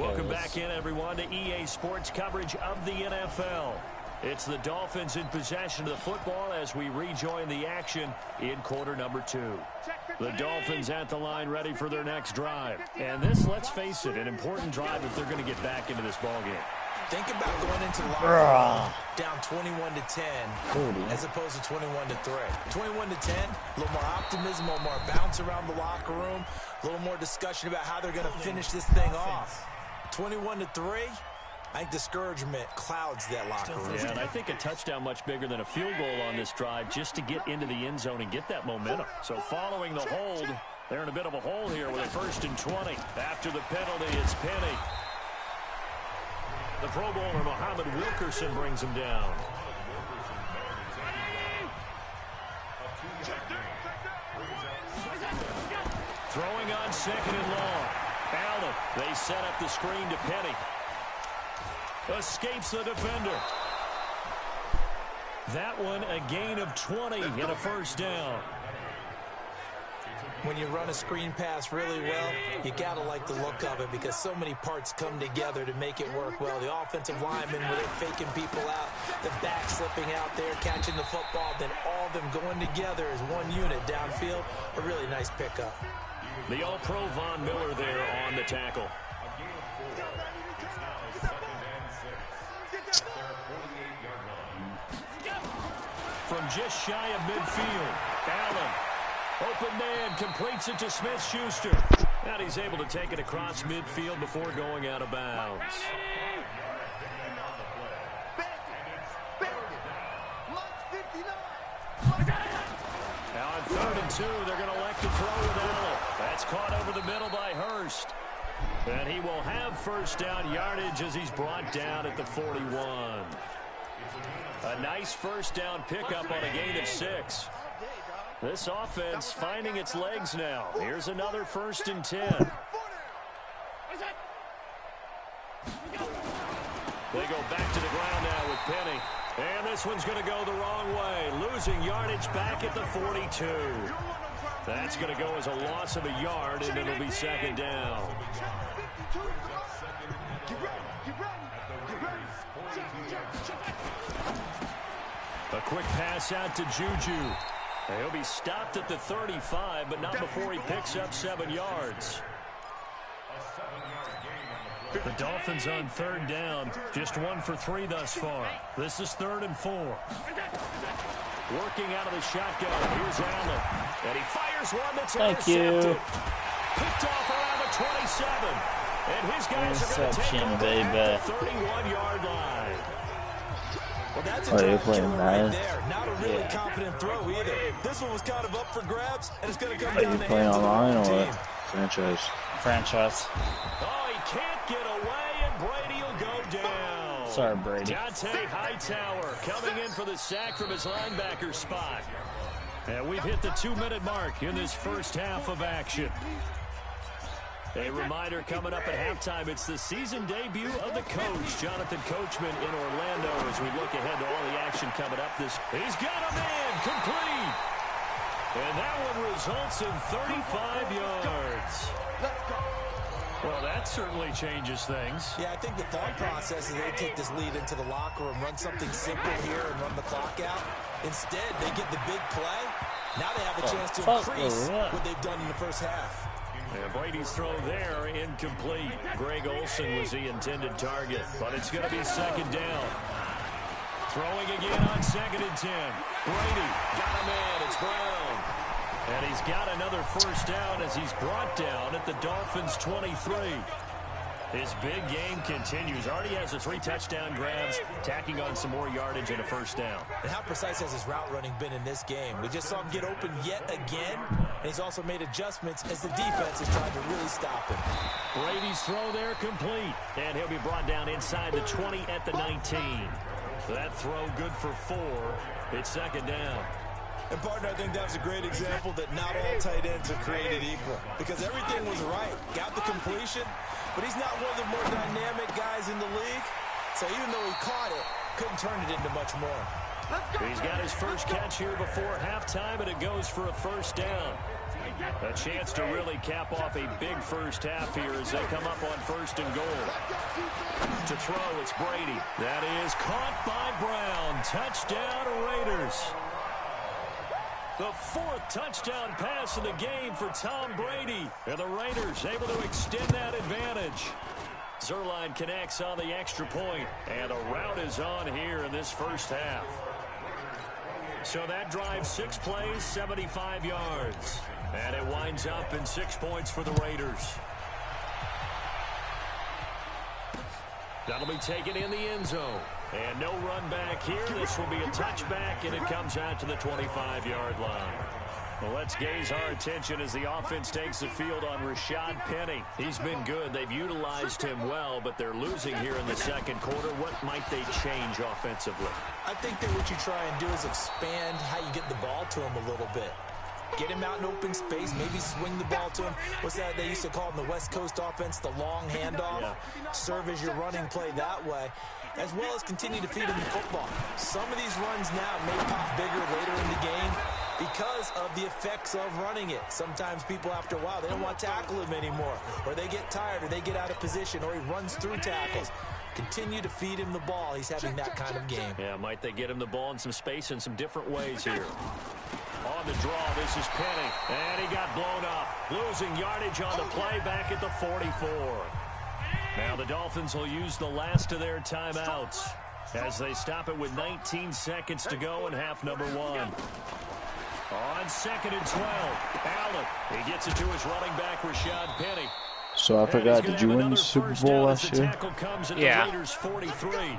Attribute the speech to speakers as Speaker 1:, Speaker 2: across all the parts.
Speaker 1: Welcome back in, everyone, to EA Sports coverage of the NFL. It's the Dolphins in possession of the football as we rejoin the action in quarter number 2. The Dolphins at the line ready for their next drive. And this, let's face it, an important drive if they're going to get back into this ballgame.
Speaker 2: Think about going into the locker room down 21-10 as opposed to 21-3. 21-10, a little more optimism, a little more bounce around the locker room, a little more discussion about how they're going to finish this thing off. 21-3, I think discouragement clouds that locker room.
Speaker 1: Yeah, and I think a touchdown much bigger than a field goal on this drive just to get into the end zone and get that momentum. So following the hold, they're in a bit of a hole here with a 1st and 20. After the penalty, it's Penny. The Pro Bowler, Muhammad Wilkerson, brings him down. Throwing on 2nd and long. Allen, they set up the screen to Penny. Escapes the defender. That one a gain of 20 and a 1st down.
Speaker 2: When you run a screen pass really well, you got to like the look of it because so many parts come together to make it work well. The offensive linemen, where they're faking people out, the back slipping out there, catching the football, then all of them going together as one unit downfield. A really nice pickup.
Speaker 1: The All-Pro Von Miller there on the tackle. From just shy of midfield, Allen. Open man, completes it to Smith-Schuster. And he's able to take it across midfield before going out of bounds. Now on 3rd and 2, they're going to elect to throw with Allen. That's caught over the middle by Hurst. And he will have 1st down yardage as he's brought down at the 41. A nice 1st down pickup on a gain of 6. This offense finding its legs now. Here's another 1st and 10. They go back to the ground now with Penny. And this one's going to go the wrong way. Losing yardage back at the 42. That's going to go as a loss of a yard, and it'll be 2nd down. A quick pass out to Juju. He'll be stopped at the 35, but not before he picks up 7 yards. The Dolphins on 3rd down, just 1 for 3 thus far. This is 3rd and 4. Working out of the shotgun. Here's Allen. And he fires one that's intercepted. Picked off around the 27. And his guys are going to take over at the 31-yard line.
Speaker 2: Well, that's a killer right there. Not a really confident throw either. This one was kind of up for grabs, and it's going to come down to the hands of the team.
Speaker 3: Franchise.
Speaker 1: Oh, he can't get away, and Brady will go down.
Speaker 3: Sorry, Brady.
Speaker 1: Dante Hightower coming in for the sack from his linebacker spot. And we've hit the 2-minute mark in this first half of action. A reminder coming up at halftime, it's the season debut of the coach, Jonathan Coachman in Orlando, as we look ahead to all the action coming up this. He's got a man, complete. And that one results in 35 yards. Well, that certainly changes things.
Speaker 2: Yeah, I think the thought process is they take this lead into the locker room, run something simple here and run the clock out. Instead, they get the big play. Now they have a chance to increase what they've done in the first half.
Speaker 1: And Brady's throw there, incomplete. Greg Olsen was the intended target, but it's going to be 2nd down. Throwing again on 2nd and 10. Brady got a man. It's Brown. And he's got another 1st down as he's brought down at the Dolphins' 23. His big game continues. Already has the 3 touchdown grabs, tacking on some more yardage and a 1st down.
Speaker 2: And how precise has his route running been in this game? We just saw him get open yet again, and he's also made adjustments as the defense is trying to really stop him.
Speaker 1: Brady's throw there complete, and he'll be brought down inside the 20 at the 19. That throw good for 4. It's 2nd down.
Speaker 2: And, partner, I think that was a great example that not all tight ends are created equal because everything was right. Got the completion, but he's not one of the more dynamic guys in the league. So even though he caught it, couldn't turn it into much more.
Speaker 1: He's got his first catch here before halftime, and it goes for a 1st down. A chance to really cap off a big first half here as they come up on 1st and goal. To throw, it's Brady. That is caught by Brown. Touchdown, Raiders. The 4th touchdown pass of the game for Tom Brady. And the Raiders able to extend that advantage. Zerline connects on the extra point, and the route is on here in this first half. So that drive, 6 plays, 75 yards. And it winds up in 6 points for the Raiders. That'll be taken in the end zone. And no run back here. This will be a touchback, and it comes out to the 25-yard line. Well, let's gaze our attention as the offense takes the field on Rashad Penny. He's been good. They've utilized him well, but they're losing here in the second quarter. What might they change offensively?
Speaker 2: I think that what you try and do is expand how you get the ball to him a little bit. Get him out in open space, maybe swing the ball to him. What's that they used to call in the West Coast offense, the long handoff? Yeah. Serve as your running play that way, as well as continue to feed him the football. Some of these runs now may pop bigger later in the game because of the effects of running it. Sometimes people, after a while, they don't want to tackle him anymore, or they get tired, or they get out of position, or he runs through tackles. Continue to feed him the ball. He's having that kind of game.
Speaker 1: Yeah, might they get him the ball in some space in some different ways here. On the draw, this is Penny, and he got blown up. Losing yardage on the play back at the 44. Now the Dolphins will use the last of their timeouts as they stop it with 19 seconds to go in half number 1. On 2nd and 12, Allen. He gets it to his running back, Rashad Penny.
Speaker 3: So I forgot, did you win the Super Bowl last year?
Speaker 1: Yeah. Raiders 43.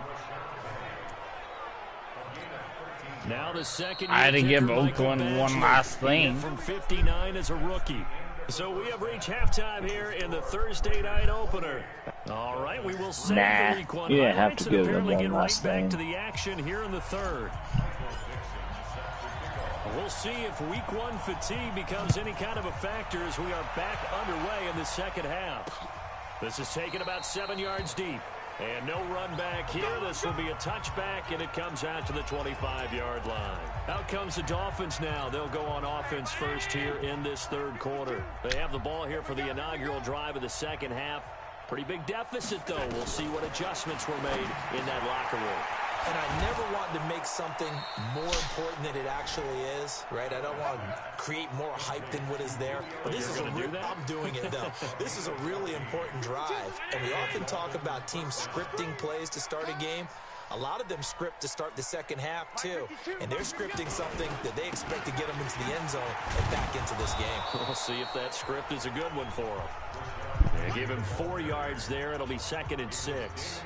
Speaker 1: Now the second
Speaker 4: I had to give Oakland one last thing.
Speaker 1: From 59 as a rookie. So we have reached halftime here in the Thursday night opener. All right, we will save the week 1
Speaker 3: you didn't have to give them
Speaker 1: apparently
Speaker 3: one
Speaker 1: get
Speaker 3: last
Speaker 1: right
Speaker 3: thing.
Speaker 1: back to the action here in the 3rd. We'll see if week 1 fatigue becomes any kind of a factor as we are back underway in the second half. This is taken about 7 yards deep. And no run back here. This will be a touchback, and it comes out to the 25-yard line. Out comes the Dolphins now. They'll go on offense first here in this 3rd quarter. They have the ball here for the inaugural drive of the second half. Pretty big deficit, though. We'll see what adjustments were made in that locker room.
Speaker 2: And I never want to make something more important than it actually is, right? I don't want to create more hype than what is there. But this is I'm doing it, though. This is a really important drive. And we often talk about teams scripting plays to start a game. A lot of them script to start the second half, too. And they're scripting something that they expect to get them into the end zone and back into this game.
Speaker 1: We'll see if that script is a good one for them. They give him 4 yards there. It'll be 2nd and 6.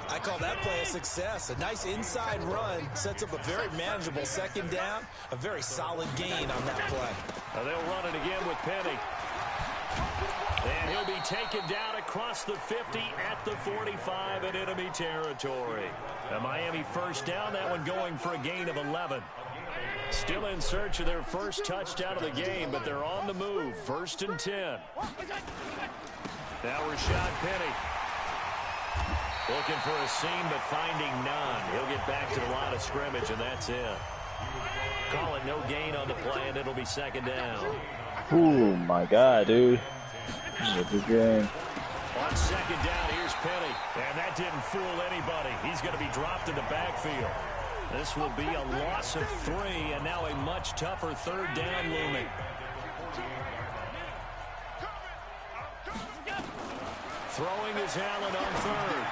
Speaker 2: I call that play a success. A nice inside run sets up a very manageable second down. A very solid gain on that play.
Speaker 1: They'll run it again with Penny. And he'll be taken down across the 50 at the 45 in enemy territory. A Miami first down, that one going for a gain of 11. Still in search of their first touchdown of the game, but they're on the move. 1st and 10. Now Rashad Penny. Looking for a seam, but finding none. He'll get back to the line of scrimmage, and that's it. Call it no gain on the play, and it'll be 2nd down.
Speaker 3: Oh, my God, dude. This is a good game.
Speaker 1: On 2nd down, here's Penny. And that didn't fool anybody. He's going to be dropped in the backfield. This will be a loss of 3, and now a much tougher 3rd down looming. Throwing is Allen on 3rd.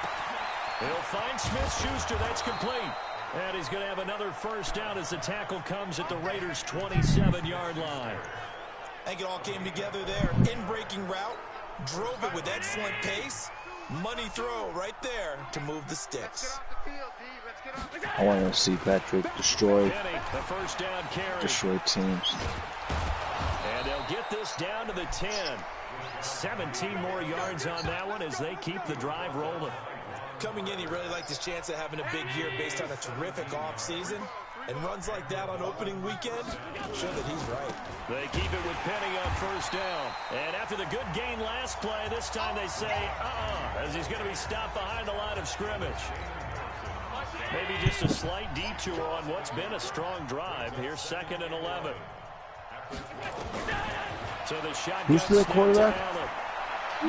Speaker 1: He'll find Smith-Schuster. That's complete. And he's going to have another first down as the tackle comes at the Raiders' 27-yard line.
Speaker 2: I think it all came together there. In-breaking route. Drove it with excellent pace. Money throw right there to move the sticks.
Speaker 3: I want to see Patrick destroy teams.
Speaker 1: And they'll get this down to the 10. 17 more yards on that one as they keep the drive rolling.
Speaker 2: Coming in, he really liked his chance of having a big year based on a terrific offseason. And runs like that on opening weekend show that he's right.
Speaker 1: They keep it with Penny on 1st down. And after the good gain last play, this time they say, as he's going to be stopped behind the line of scrimmage. Maybe just a slight detour on what's been a strong drive. Here's 2nd and 11. So the shot
Speaker 3: Who's the quarterback?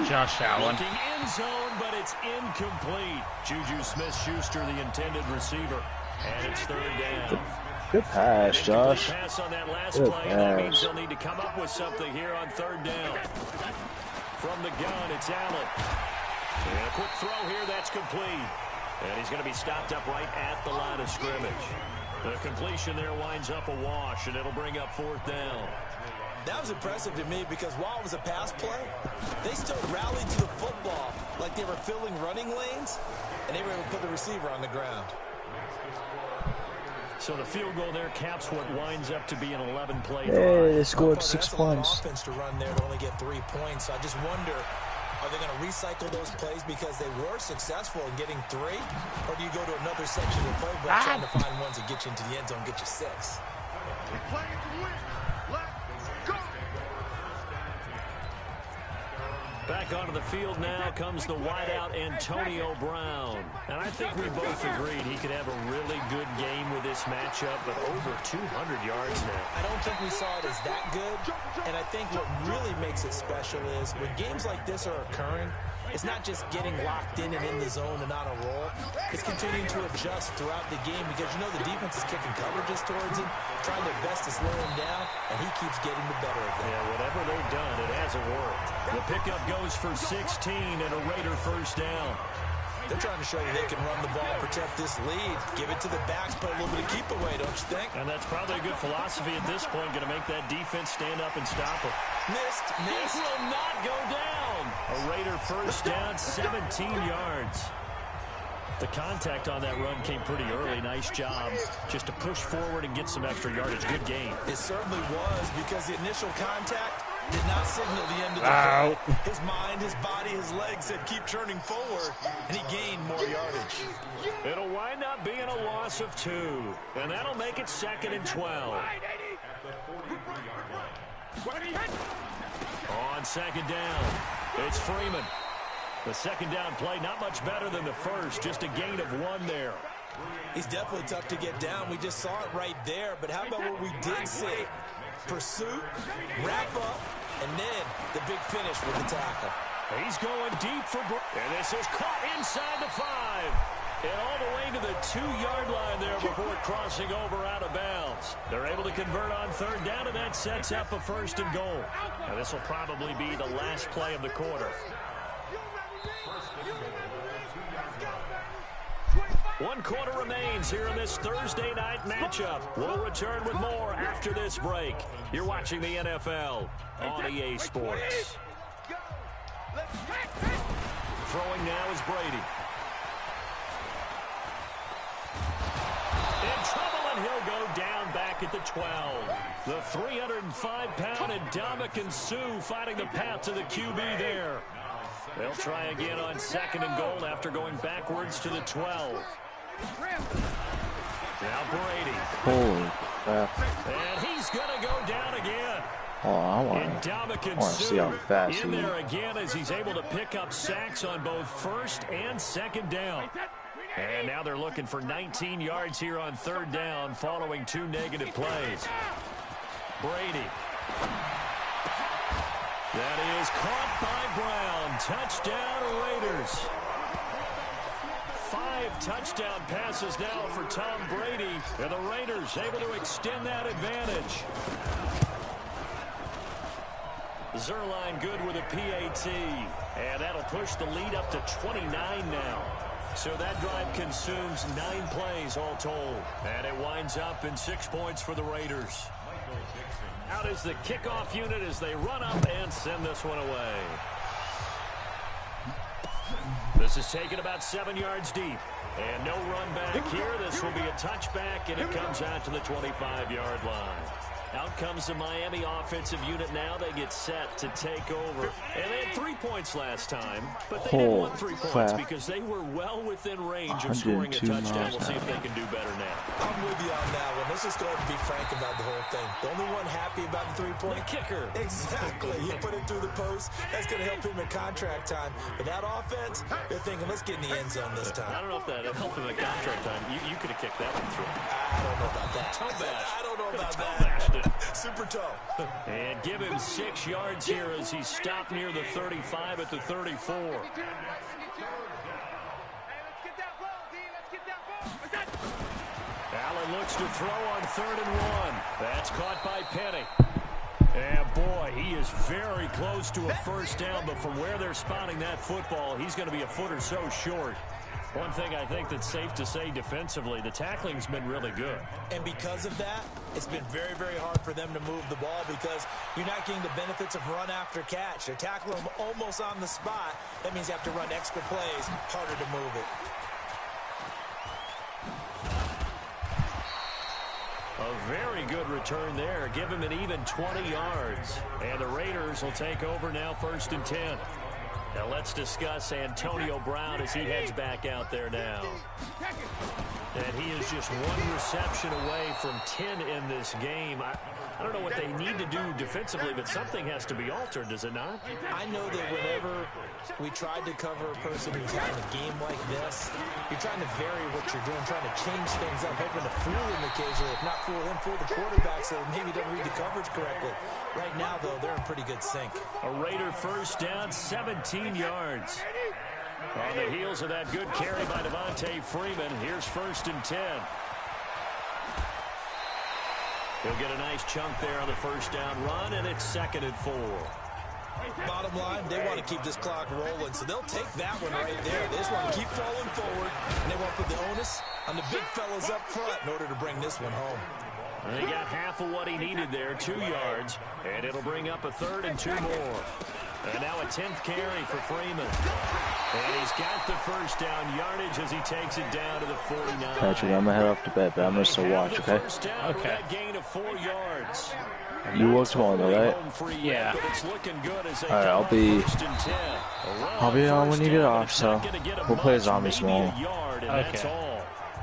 Speaker 4: Josh Allen.
Speaker 1: Looking end zone, but it's incomplete. Juju Smith-Schuster, the intended receiver. And it's third down.
Speaker 3: Good pass, Josh.
Speaker 1: Pass on that last
Speaker 3: Good
Speaker 1: play, and that means
Speaker 3: pass.
Speaker 1: they'll need to come up with something here on third down. From the gun, it's Allen. And a quick throw here, that's complete. And he's going to be stopped up right at the line of scrimmage. The completion there winds up a wash, and it'll bring up fourth down.
Speaker 2: That was impressive to me because while it was a pass play, they still rallied to the football like they were filling running lanes, and they were able to put the receiver on the ground.
Speaker 1: So the field goal there caps what winds up to be an 11-play drive.
Speaker 3: Hey, they scored 6
Speaker 2: That's a lot of
Speaker 3: points.
Speaker 2: offense to run there to only get 3 points. So I just wonder, are they going to recycle those plays because they were successful in getting 3? Or do you go to another section of the playbook trying to find ones that get you into the end zone, get you 6?
Speaker 1: Back onto the field now comes the wideout Antonio Brown. And I think we both agreed he could have a really good game with this matchup, but over 200 yards now.
Speaker 2: I don't think we saw it as that good, and I think what really makes it special is when games like this are occurring, it's not just getting locked in and in the zone and on a roll. It's continuing to adjust throughout the game because you know the defense is kicking coverages towards him, trying their best to slow him down, and he keeps getting the better of them.
Speaker 1: Yeah, whatever they've done, it hasn't worked. The pickup goes for 16 and a Raider first down.
Speaker 2: They're trying to show you they can run the ball and protect this lead. Give it to the backs, put a little bit of keep away, don't you think?
Speaker 1: And that's probably a good philosophy at this point, going to make that defense stand up and stop it.
Speaker 2: Missed.
Speaker 1: This will not go down. A Raider first down, 17 yards. The contact on that run came pretty early. Nice job just to push forward and get some extra yardage. Good game.
Speaker 2: It certainly was because the initial contact did not signal the end of the play. His mind, his body, his legs said keep turning forward, and he gained more yardage.
Speaker 1: It'll wind up being a loss of 2, and that'll make it 2nd and 12. On second down, it's Freeman. The second down play, not much better than the first, just a gain of 1 there.
Speaker 2: He's definitely tough to get down. We just saw it right there, but how about what we did see? Pursuit, wrap up, and then the big finish with the tackle.
Speaker 1: He's going deep for and this is caught inside the 5. And all the way to the 2-yard line there before crossing over out of bounds. They're able to convert on third down, and that sets up a 1st and goal. Now this will probably be the last play of the quarter. 1 quarter remains here in this Thursday night matchup. We'll return with more after this break. You're watching the NFL on EA Sports. Throwing now is Brady. In trouble, and he'll go down back at the 12. The 305-pound Ndamukong Suh fighting the path to the QB there. They'll try again on 2nd and goal after going backwards to the 12. Now Brady.
Speaker 3: Holy crap.
Speaker 1: And he's going to go down again.
Speaker 3: Oh, I want to see how fast
Speaker 1: in
Speaker 3: he
Speaker 1: there again as he's able to pick up sacks on both 1st and 2nd down. And now they're looking for 19 yards here on 3rd down following 2 negative plays. Brady. That is caught by Brown. Touchdown Raiders. 5 touchdown passes now for Tom Brady. And the Raiders able to extend that advantage. Zerline good with a PAT. And that'll push the lead up to 29 now. So that drive consumes 9 plays all told. And it winds up in 6 points for the Raiders. Out is the kickoff unit as they run up and send this one away. This is taken about 7 yards deep. And no run back here. This will be a touchback, and it comes out to the 25-yard line. Out comes the Miami offensive unit now. They get set to take over. And they had 3 points last time, but they didn't want 3 points because they were well within range of scoring a touchdown. We'll see if they can do better now.
Speaker 2: I'm with you on that one. Let's just go ahead and be frank about the whole thing. The only one happy about the 3-point
Speaker 1: kicker.
Speaker 2: Exactly. He put it through the post. That's going to help him in contract time. But that offense, they're thinking, let's get in the end zone this time.
Speaker 1: I don't know if that helped him at contract time. You could have kicked that one through.
Speaker 2: I don't don't know about that.
Speaker 1: Toe bash.
Speaker 2: I don't know about
Speaker 1: Toe
Speaker 2: that.
Speaker 1: bashed it.
Speaker 2: Super toe.
Speaker 1: And give him 6 yards here as he stopped near the 35 at the 34. Allen looks to throw on 3rd and 1. That's caught by Penny. And boy, he is very close to a first down, but from where they're spotting that football, he's going to be a foot or so short. One thing I think that's safe to say defensively, the tackling's been really good.
Speaker 2: And because of that, it's been very, very hard for them to move the ball because you're not getting the benefits of run after catch. They tackle them almost on the spot. That means you have to run extra plays, harder to move it.
Speaker 1: A very good return there. Give him an even 20 yards. And the Raiders will take over now 1st and 10. Now let's discuss Antonio Brown as he heads back out there now. And he is just 1 reception away from 10 in this game. I don't know what they need to do defensively, but something has to be altered, does it not?
Speaker 2: I know that whenever we tried to cover a person who's having a game like this, you're trying to vary what you're doing, trying to change things up, hoping to fool him occasionally. If not fool him, fool the quarterback so maybe he doesn't read the coverage correctly. Right now, though, they're in pretty good sync.
Speaker 1: A Raider first down, 17 yards. On the heels of that good carry by Devontae Freeman, here's 1st and 10. He'll get a nice chunk there on the first down run, and it's 2nd and 4.
Speaker 2: Bottom line, they want to keep this clock rolling, so they'll take that one right there. They just want to keep falling forward, and they want to put the onus on the big fellas up front in order to bring this one home.
Speaker 1: And he got half of what he needed there, 2 yards, and it'll bring up a 3rd and 2 more. And now a 10th carry for Freeman. And he's got the first down yardage as he takes it down to the 49.
Speaker 3: Patrick, I'm going to head off to bed, but I'm going to still watch, okay?
Speaker 1: Okay. Gain of 4 yards.
Speaker 3: You work tomorrow, though, right?
Speaker 1: Yeah. It's looking good as they
Speaker 3: Alright, I'll be on when you get off, so we'll play zombies tomorrow.
Speaker 1: Okay.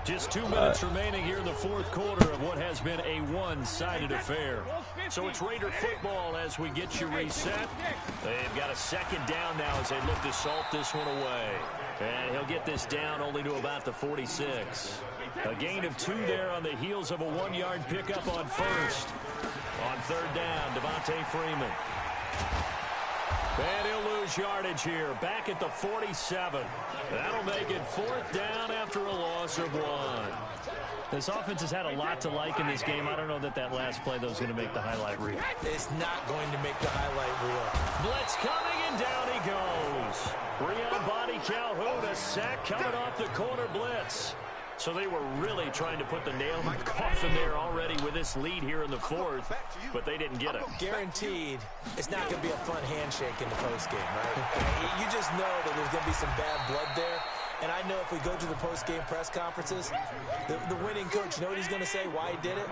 Speaker 1: Just 2 minutes remaining here in the 4th quarter of what has been a one-sided affair. So it's Raider football as we get you reset. They've got a 2nd down now as they look to salt this one away. And he'll get this down only to about the 46. A gain of 2 there on the heels of a 1-yard pickup on 1st. On 3rd down, Devontae Freeman. And he'll lose yardage here, back at the 47. That'll make it 4th down after a loss of 1. This offense has had a lot to like in this game. I don't know that last play, though, is going to make the highlight reel.
Speaker 2: It's not going to make the highlight reel.
Speaker 1: Blitz coming, and down he goes. Breon Body Calhoun, a sack coming off the corner blitz. So they were really trying to put the nail in the coffin there already with this lead here in the 4th, but they didn't get it.
Speaker 2: Guaranteed, it's not going to be a fun handshake in the postgame, right? You just know that there's going to be some bad blood there. And I know if we go to the postgame press conferences, the winning coach, you know what he's going to say, why he did it?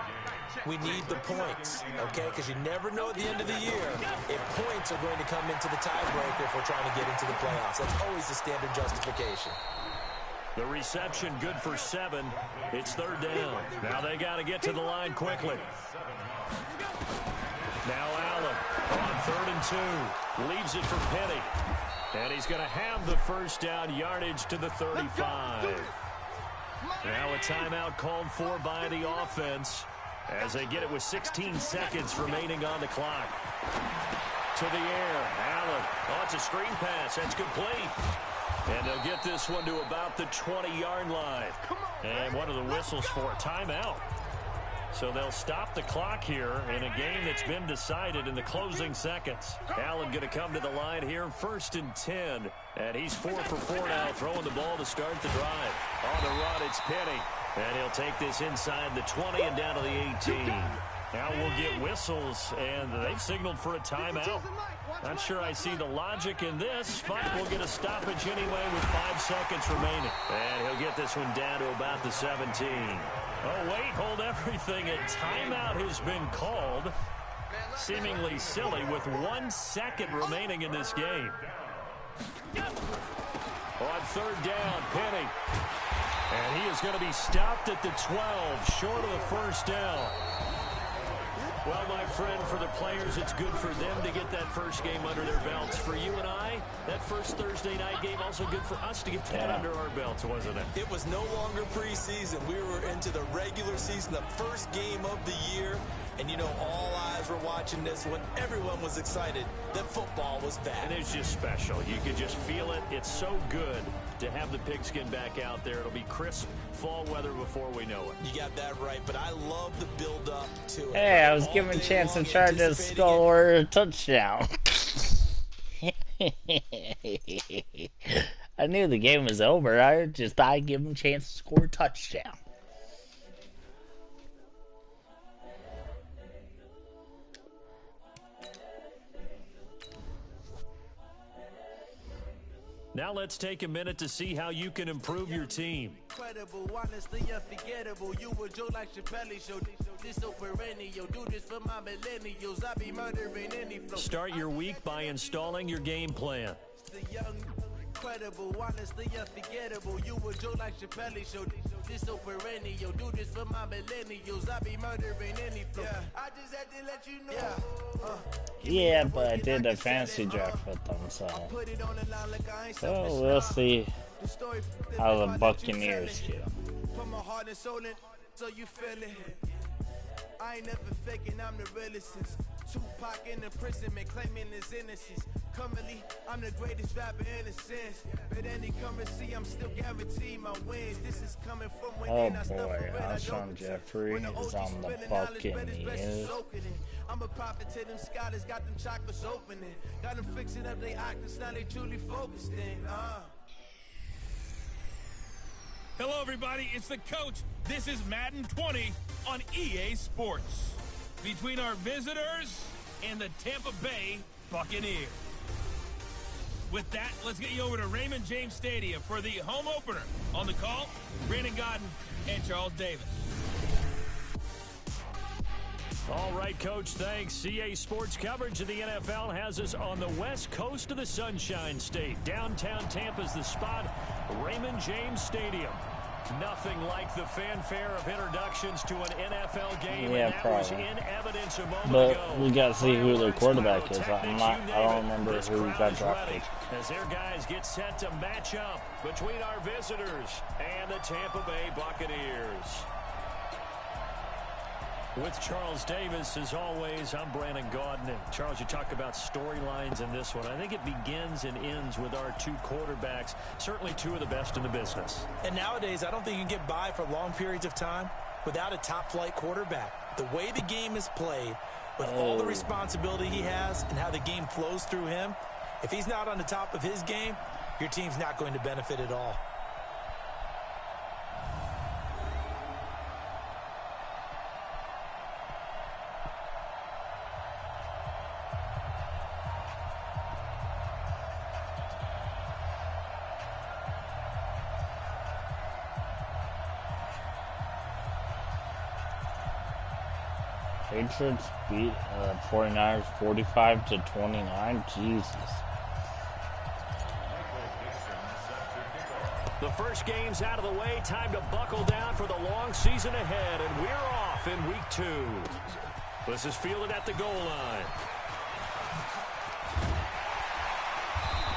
Speaker 2: We need the points, okay? Because you never know at the end of the year if points are going to come into the tiebreaker if we're trying to get into the playoffs. That's always the standard justification.
Speaker 1: The reception good for 7. It's 3rd down. Now they got to get to the line quickly. Now Allen on 3rd and 2. Leaves it for Penny. And he's going to have the first down yardage to the 35. Now a timeout called for by the offense as they get it with 16 seconds remaining on the clock. To the air. Allen. Oh, it's a screen pass. That's complete. And they'll get this one to about the 20-yard line. And what are the whistles for? Timeout. So they'll stop the clock here in a game that's been decided in the closing seconds. Allen going to come to the line here, 1st and 10. And he's 4 for 4 now, throwing the ball to start the drive. On the run, it's Penny. And he'll take this inside the 20 and down to the 18. Now we'll get whistles, and they've signaled for a timeout. Not sure I see the logic in this, but we'll get a stoppage anyway with 5 seconds remaining. And he'll get this one down to about the 17. Oh, wait, hold everything. A timeout has been called. Seemingly silly with 1 second remaining in this game. On 3rd down, Penny. And he is going to be stopped at the 12, short of the first down. Well, my friend, for the players, it's good for them to get that first game under their belts. For you and I, that first Thursday night game, also good for us to get that under our belts, wasn't it?
Speaker 2: It was no longer preseason. We were into the regular season, the first game of the year. And, you know, all eyes were watching this when everyone was excited that football was back.
Speaker 1: And it's just special. You could just feel it. It's so good to have the pigskin back out there. It'll be crisp fall weather before we know it.
Speaker 2: You got that right, but I love the build-up to it.
Speaker 4: Hey, I was given a chance to try to score a touchdown. I knew the game was over. I just thought I'd give him a chance to score a touchdown.
Speaker 1: Now let's take a minute to see how you can improve your team.
Speaker 5: Incredible, honestly unforgettable. You were Joe like Chappelle show. This so perennial. Do this for my millennials. I be murdering any flow.
Speaker 1: Start your week by installing your game plan.
Speaker 5: The young, incredible, honestly unforgettable. You were Joe like Chappelle show. This so perennial. Do this for my millennials. I be murdering any flow. I just had to let you know.
Speaker 4: Yeah, but I did a fantasy draft with them, so we'll see how the Buccaneers do.
Speaker 5: Put my heart and soul in, so you feel it. I ain't never faking, I'm the realest since Tupac in imprisonment, claiming his innocence. Currently, I'm the greatest rapper in a sense. But any currency, I'm still guaranteed my wins. This is coming from within.
Speaker 4: Oh boy, Alshon Jeffrey is on the Buccaneers.
Speaker 5: I'm a prophet to them scholars, got them chakras opening. Got them fixing up their octaves, now they truly focused in.
Speaker 6: Hello, everybody. It's the coach. This is Madden 20 on EA Sports. Between our visitors and the Tampa Bay Buccaneers. With that, let's get you over to Raymond James Stadium for the home opener. On the call, Brandon Godden and Charles Davis.
Speaker 1: All right, Coach, thanks. CA Sports coverage of the NFL has us on the west coast of the Sunshine State. Downtown Tampa's the spot, Raymond James Stadium. Nothing like the fanfare of introductions to an NFL game,
Speaker 4: yeah,
Speaker 1: and that
Speaker 4: probably.
Speaker 1: was in evidence a moment
Speaker 4: but
Speaker 1: ago.
Speaker 4: We got to see who their quarterback is. I don't remember who got drafted.
Speaker 1: As their guys get set to match up between our visitors and the Tampa Bay Buccaneers. With Charles Davis, as always, I'm Brandon Gaudin. And Charles, you talk about storylines in this one. I think it begins and ends with our two quarterbacks, certainly two of the best in the business.
Speaker 2: And nowadays, I don't think you can get by for long periods of time without a top-flight quarterback. The way the game is played, with all the responsibility he has and how the game flows through him, if he's not on the top of his game, your team's not going to benefit at all.
Speaker 4: Patriots beat 49ers 45-29. Jesus.
Speaker 1: The first game's out of the way. Time to buckle down for the long season ahead, and we're off in week 2. This is fielded at the goal line.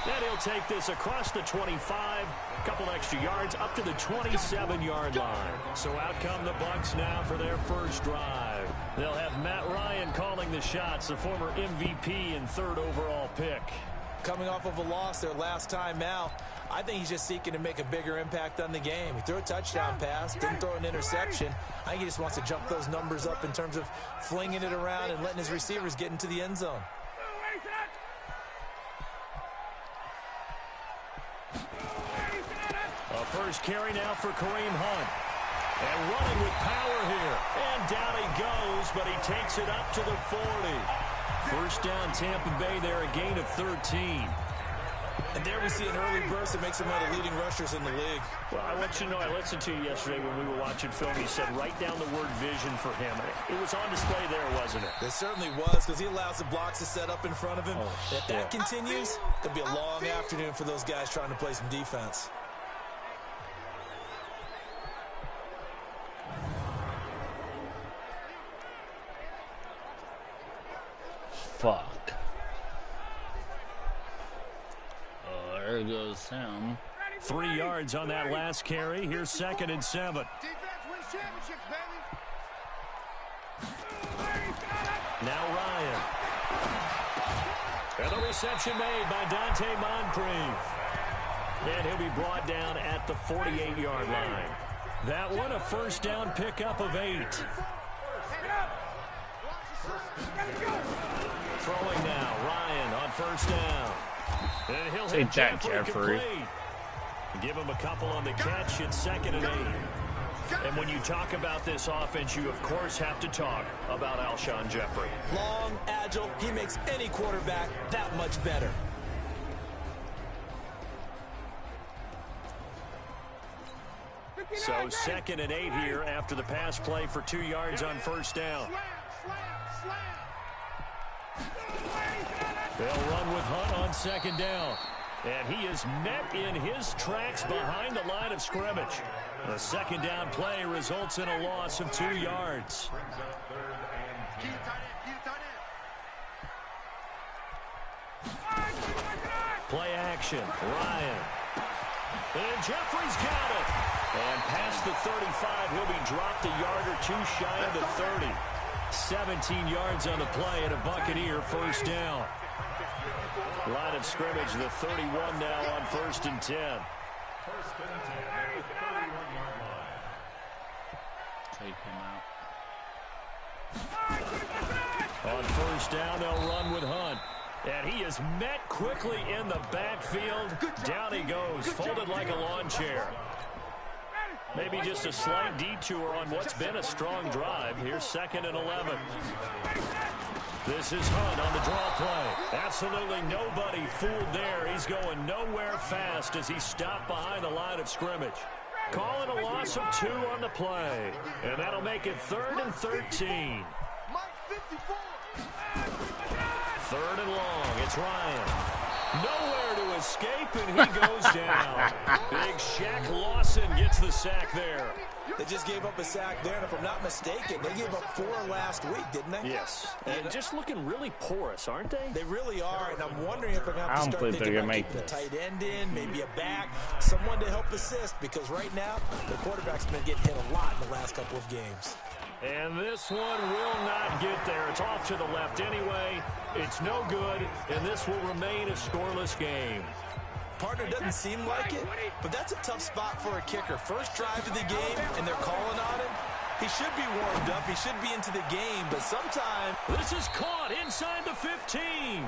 Speaker 1: And he'll take this across the 25, a couple extra yards, up to the 27-yard line. So out come the Bucs now for their first drive. They'll have Matt Ryan calling the shots, the former MVP and 3rd overall pick.
Speaker 2: Coming off of a loss their last time out, I think he's just seeking to make a bigger impact on the game. He threw a touchdown pass, didn't throw an interception. I think he just wants to jump those numbers up in terms of flinging it around and letting his receivers get into the end zone.
Speaker 1: A first carry now for Kareem Hunt. And running with power here. And down he goes, but he takes it up to the 40. First down, Tampa Bay there, a gain of 13.
Speaker 2: And there we see an early burst that makes him one of the leading rushers in the league.
Speaker 1: Well, I want you to know, I listened to you yesterday when we were watching film. You said write down the word vision for him. It was on display there, wasn't it?
Speaker 2: It certainly was, because he allows the blocks to set up in front of him. If that continues, it'll be a long afternoon for those guys trying to play some defense.
Speaker 4: fuck. Oh, there goes him.
Speaker 1: 3 yards on that last carry. Here's 2nd and 7. Now Ryan. And the reception made by Dante Moncrief. And he'll be brought down at the 48-yard line. That one, a first down pickup of 8. Throwing now, Ryan on first down. And he'll hit Jeffrey. Give him a couple on the catch. It's 2nd and 8. And when you talk about this offense, you, of course, have to talk about Alshon Jeffrey.
Speaker 2: Long, agile, he makes any quarterback that much better.
Speaker 1: So 2nd and 8 here after the pass play for 2 yards on first down. They'll run with Hunt on 2nd down. And he is met in his tracks behind the line of scrimmage. The 2nd down play results in a loss of 2 yards. Play action. Ryan. And Jeffrey's got it. And past the 35, he'll be dropped a yard or 2 shy of the 30. 17 yards on the play and a Buccaneer first down. Line of scrimmage, the 31 now on 1st and 10.
Speaker 4: Take him out.
Speaker 1: On first down, they'll run with Hunt. And he is met quickly in the backfield. Down he goes, folded like a lawn chair. Maybe just a slight detour on what's been a strong drive. Here's 2nd and 11. This is Hunt on the draw play. Absolutely nobody fooled there. He's going nowhere fast as he stopped behind the line of scrimmage. Calling a loss of 2 on the play. And that'll make it 3rd and 13. 3rd and long. It's Ryan. Nowhere to escape, and he goes down. Big Shaq Lawson gets the sack there.
Speaker 2: They just gave up a sack there, and if I'm not mistaken, they gave up 4 last week, didn't they?
Speaker 1: Yes. And just looking really porous, aren't they?
Speaker 2: They really are, and I'm wondering if they're going to have to start thinking about
Speaker 4: make
Speaker 2: getting a tight end in, maybe a back, someone to help assist, because right now, the quarterback's been getting hit a lot in the last couple of games.
Speaker 1: And this one will not get there. It's off to the left anyway. It's no good, and this will remain a scoreless game.
Speaker 2: Partner doesn't seem like it, but that's a tough spot for a kicker. First drive of the game, and they're calling on him. He should be warmed up. He should be into the game, but sometime...
Speaker 1: This is caught inside the 15.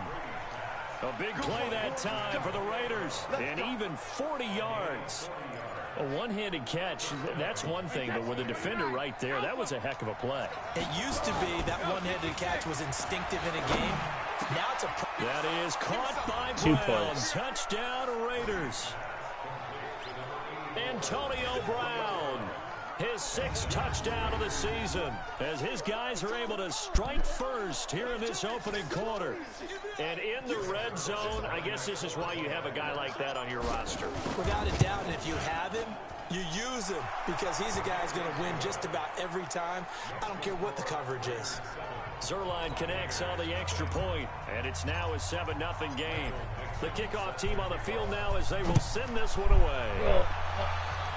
Speaker 1: A big play that time for the Raiders, and even 40 yards. A one-handed catch, that's one thing, but with a defender right there, that was a heck of a play.
Speaker 2: It used to be that one-handed catch was instinctive in a game. Now it's a...
Speaker 1: That is caught by
Speaker 4: 2
Speaker 1: Brown.
Speaker 4: points.
Speaker 1: Touchdown, Raiders. Antonio Brown, his 6th touchdown of the season, as his guys are able to strike first here in this opening quarter. And in the red zone, I guess this is why you have a guy like that on your roster.
Speaker 2: Without a doubt, and if you have him, you use him, because he's a guy who's going to win just about every time. I don't care what the coverage is.
Speaker 1: Zerline connects on the extra point, and it's now a 7-0 game. The kickoff team on the field now as they will send this one away.
Speaker 4: Well,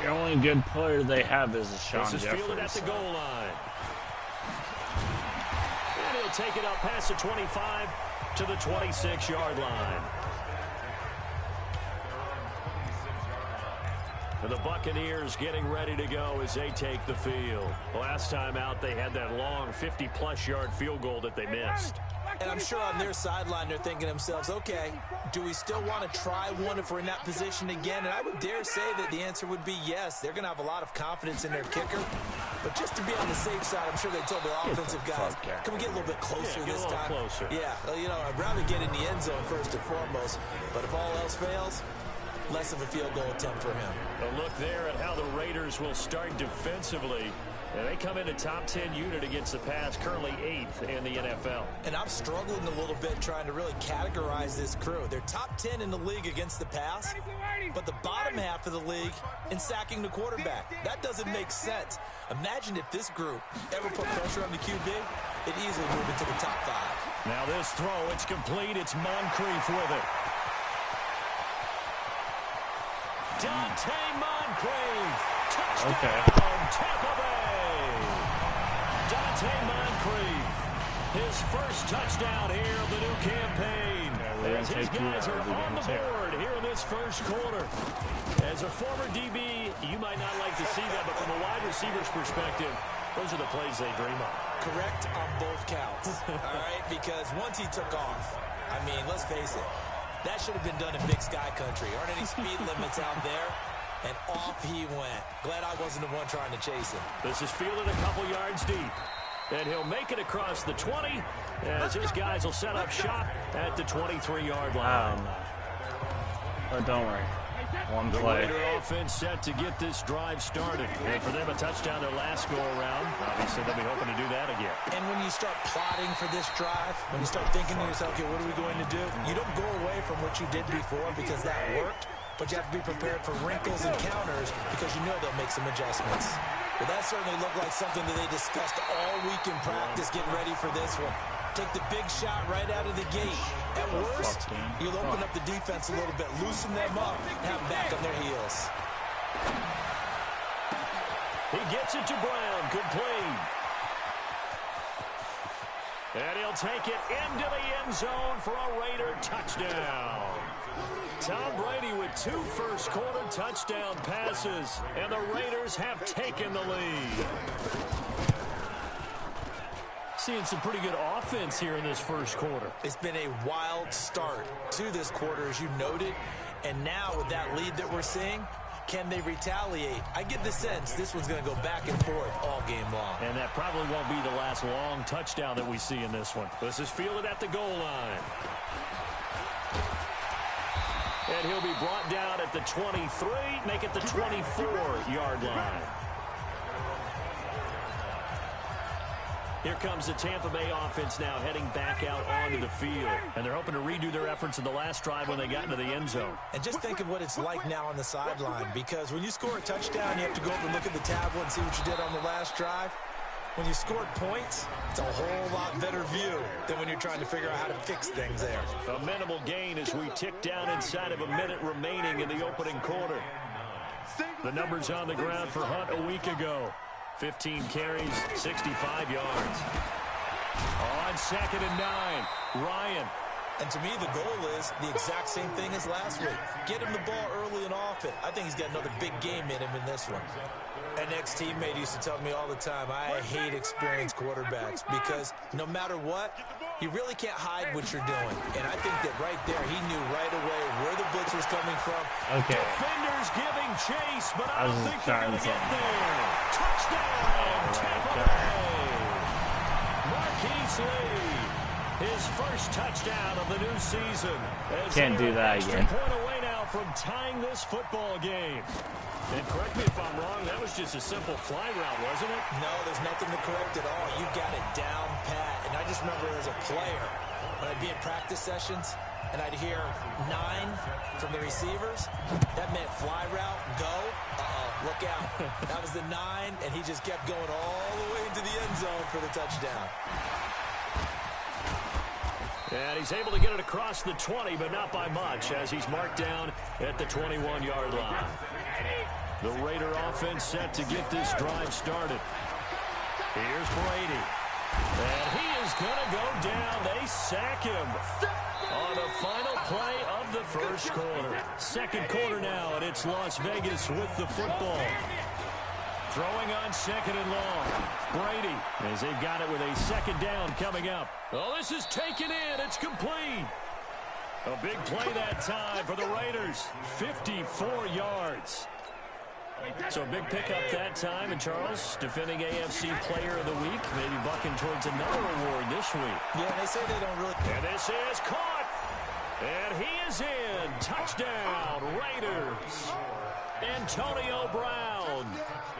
Speaker 4: the only good player they have is Sean
Speaker 1: This is fielded at the goal line. And he'll take it up past the 25 to the 26-yard line. And the Buccaneers getting ready to go as they take the field. Last time out, they had that long 50-plus yard field goal that they missed.
Speaker 2: And I'm sure on their sideline, they're thinking to themselves, okay, do we still want to try one if we're in that position again? And I would dare say that the answer would be yes. They're going to have a lot of confidence in their kicker. But just to be on the safe side, I'm sure they told their offensive guys, can we get a little bit closer this time?
Speaker 1: Closer.
Speaker 2: Yeah, you know, I'd rather get in the end zone first and foremost. But if all else fails, less of a field goal attempt for him.
Speaker 1: A look there at how the Raiders will start defensively. And they come in a top 10 unit against the pass, currently 8th in the NFL.
Speaker 2: And I'm struggling a little bit trying to really categorize this crew. They're top 10 in the league against the pass, but the bottom half of the league in sacking the quarterback. That doesn't make sense. Imagine if this group ever put pressure on the QB, it'd easily move into the top 5.
Speaker 1: Now this throw, it's complete. It's Moncrief with it. Dante Moncrief. Touchdown, Tampa Bay. Dante Moncrief. His first touchdown here of the new campaign. As his guys are on the board here in this first quarter. As a former DB, you might not like to see that, but from a wide receiver's perspective, those are the plays they dream of.
Speaker 2: Correct on both counts, all right? Because once he took off, I mean, let's face it, that should have been done in Big Sky Country. Aren't any speed limits out there? And off he went. Glad I wasn't the one trying to chase him.
Speaker 1: This is fielded a couple yards deep. And he'll make it across the 20 as his guys will set up shop at the 23-yard line.
Speaker 4: But don't worry. One
Speaker 1: The
Speaker 4: play.
Speaker 1: Raider offense set to get this drive started. And for them, a touchdown their last go-around. Obviously, they'll be hoping to do that again.
Speaker 2: And when you start plotting for this drive, when you start thinking to yourself, okay, what are we going to do? You don't go away from what you did before because that worked, but you have to be prepared for wrinkles and counters because you know they'll make some adjustments. But that certainly looked like something that they discussed all week in practice, getting ready for this one. Take the big shot right out of the gate. At worst, you'll open up the defense a little bit, loosen them up, and have them back on their heels.
Speaker 1: He gets it to Brown. Complete. And he'll take it into the end zone for a Raider touchdown. Tom Brady with 2 first-quarter touchdown passes, and the Raiders have taken the lead. Seeing some pretty good offense here in this first quarter.
Speaker 2: It's been a wild start to this quarter, as you noted, and now with that lead that we're seeing, can they retaliate? I get the sense this one's going to go back and forth all game long.
Speaker 1: And that probably won't be the last long touchdown that we see in this one. This is fielded at the goal line. And he'll be brought down at the 23, make it the 24-yard line. Here comes the Tampa Bay offense now heading back out onto the field. And they're hoping to redo their efforts in the last drive when they got into the end zone.
Speaker 2: And just think of what it's like now on the sideline, because when you score a touchdown, you have to go over and look at the tablet and see what you did on the last drive. When you scored points, it's a whole lot better view than when you're trying to figure out how to fix things there.
Speaker 1: A minimal gain as we tick down inside of a minute remaining in the opening quarter. The numbers on the ground for Hunt a week ago. 15 carries, 65 yards. On 2nd and 9, Ryan.
Speaker 2: And to me, the goal is the exact same thing as last week. Get him the ball early and often. I think he's got another big game in him in this one. An ex-teammate used to tell me all the time, I hate experienced quarterbacks because no matter what, you really can't hide what you're doing. And I think that right there, he knew right away where the blitz was coming from.
Speaker 4: Okay.
Speaker 1: Defenders giving chase, but I don't think they're going to get
Speaker 4: something.
Speaker 1: there. Touchdown, Tampa Bay. Marquise Lee, his first touchdown of the new season.
Speaker 4: Can't do that again.
Speaker 1: Point away now from tying this football game. And correct me if I'm wrong, that was just a simple fly route, wasn't it?
Speaker 2: No, there's nothing to correct at all. You got it down pat. And I just remember as a player, when I'd be in practice sessions, and I'd hear 9 from the receivers, that meant fly route, go, look out. That was the 9, and he just kept going all the way into the end zone for the touchdown.
Speaker 1: And he's able to get it across the 20, but not by much, as he's marked down at the 21-yard line. The Raider offense set to get this drive started. Here's Brady. And he is going to go down. They sack him on the final play of the first quarter. Second quarter now, and it's Las Vegas with the football. Throwing on 2nd and long. Brady, as they've got it with a 2nd down coming up. Oh, this is taken in. It's complete. A big play that time for the Raiders. 54 yards. So a big pickup that time. And Charles, defending AFC Player of the Week, maybe bucking towards another award this week.
Speaker 2: Yeah, they say they don't really...
Speaker 1: And this is caught. And he is in. Touchdown, Raiders. Antonio Brown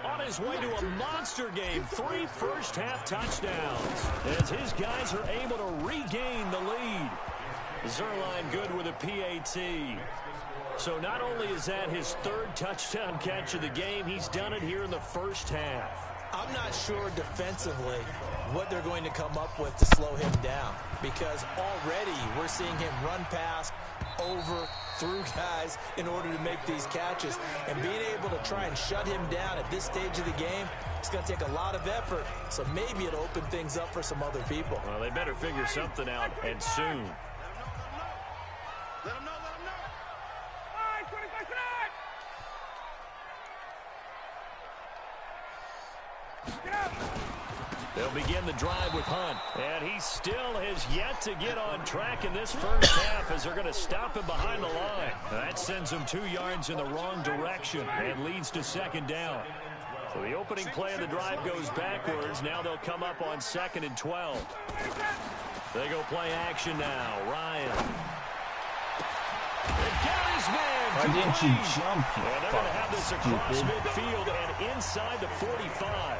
Speaker 1: on his way to a monster game. 3 first-half touchdowns as his guys are able to regain the lead. Zerline good with a PAT. So not only is that his 3rd touchdown catch of the game, he's done it here in the first half.
Speaker 2: I'm not sure defensively what they're going to come up with to slow him down, because already we're seeing him run past, over, through guys in order to make these catches. And being able to try and shut him down at this stage of the game, it's going to take a lot of effort. So maybe it'll open things up for some other people.
Speaker 1: Well, they better figure something out, and soon.
Speaker 5: Let him know.
Speaker 1: They'll begin the drive with Hunt. And he still has yet to get on track in this first half as they're going to stop him behind the line. That sends him 2 yards in the wrong direction and leads to second down. So the opening play of the drive goes backwards. Now they'll come up on 2nd and 12. They go play action now. Ryan. And Gary's man.
Speaker 4: Why didn't you jump, you
Speaker 1: They're going to have this across
Speaker 4: stupid.
Speaker 1: midfield and inside the 45.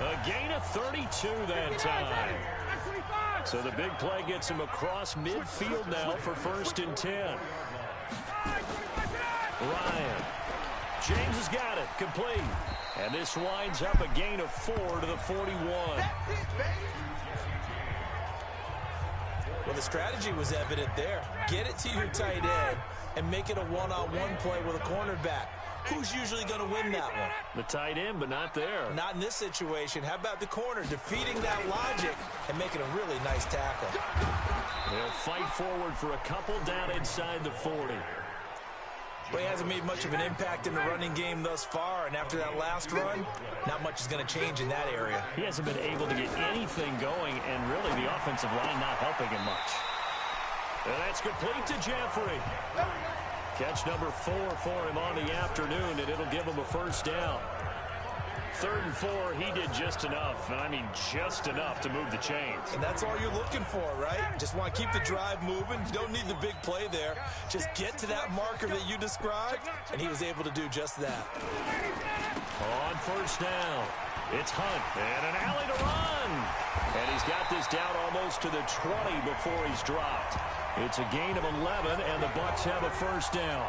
Speaker 1: A gain of 32 that time. So the big play gets him across midfield now for 1st and 10. Ryan. James has got it. Complete. And this winds up a gain of 4 to the 41.
Speaker 2: Well, the strategy was evident there. Get it to your tight end and make it a one-on-one play with a cornerback. Who's usually going to win that one?
Speaker 1: The tight end, but not there.
Speaker 2: Not in this situation. How about the corner defeating that logic and making a really nice tackle?
Speaker 1: They'll fight forward for a couple down inside the 40.
Speaker 2: But he hasn't made much of an impact in the running game thus far, and after that last run, not much is going to change in that area.
Speaker 1: He hasn't been able to get anything going, and really the offensive line not helping him much. And that's complete to Jeffrey. Catch number 4 for him on the afternoon, and it'll give him a first down. 3rd and 4, he did just enough, and I mean just enough to move the chains.
Speaker 2: And that's all you're looking for, right? Just want to keep the drive moving. You don't need the big play there. Just get to that marker that you described, and he was able to do just that.
Speaker 1: On first down, it's Hunt, and an alley to run. And he's got this down almost to the 20 before he's dropped. It's a gain of 11, and the Bucs have a first down.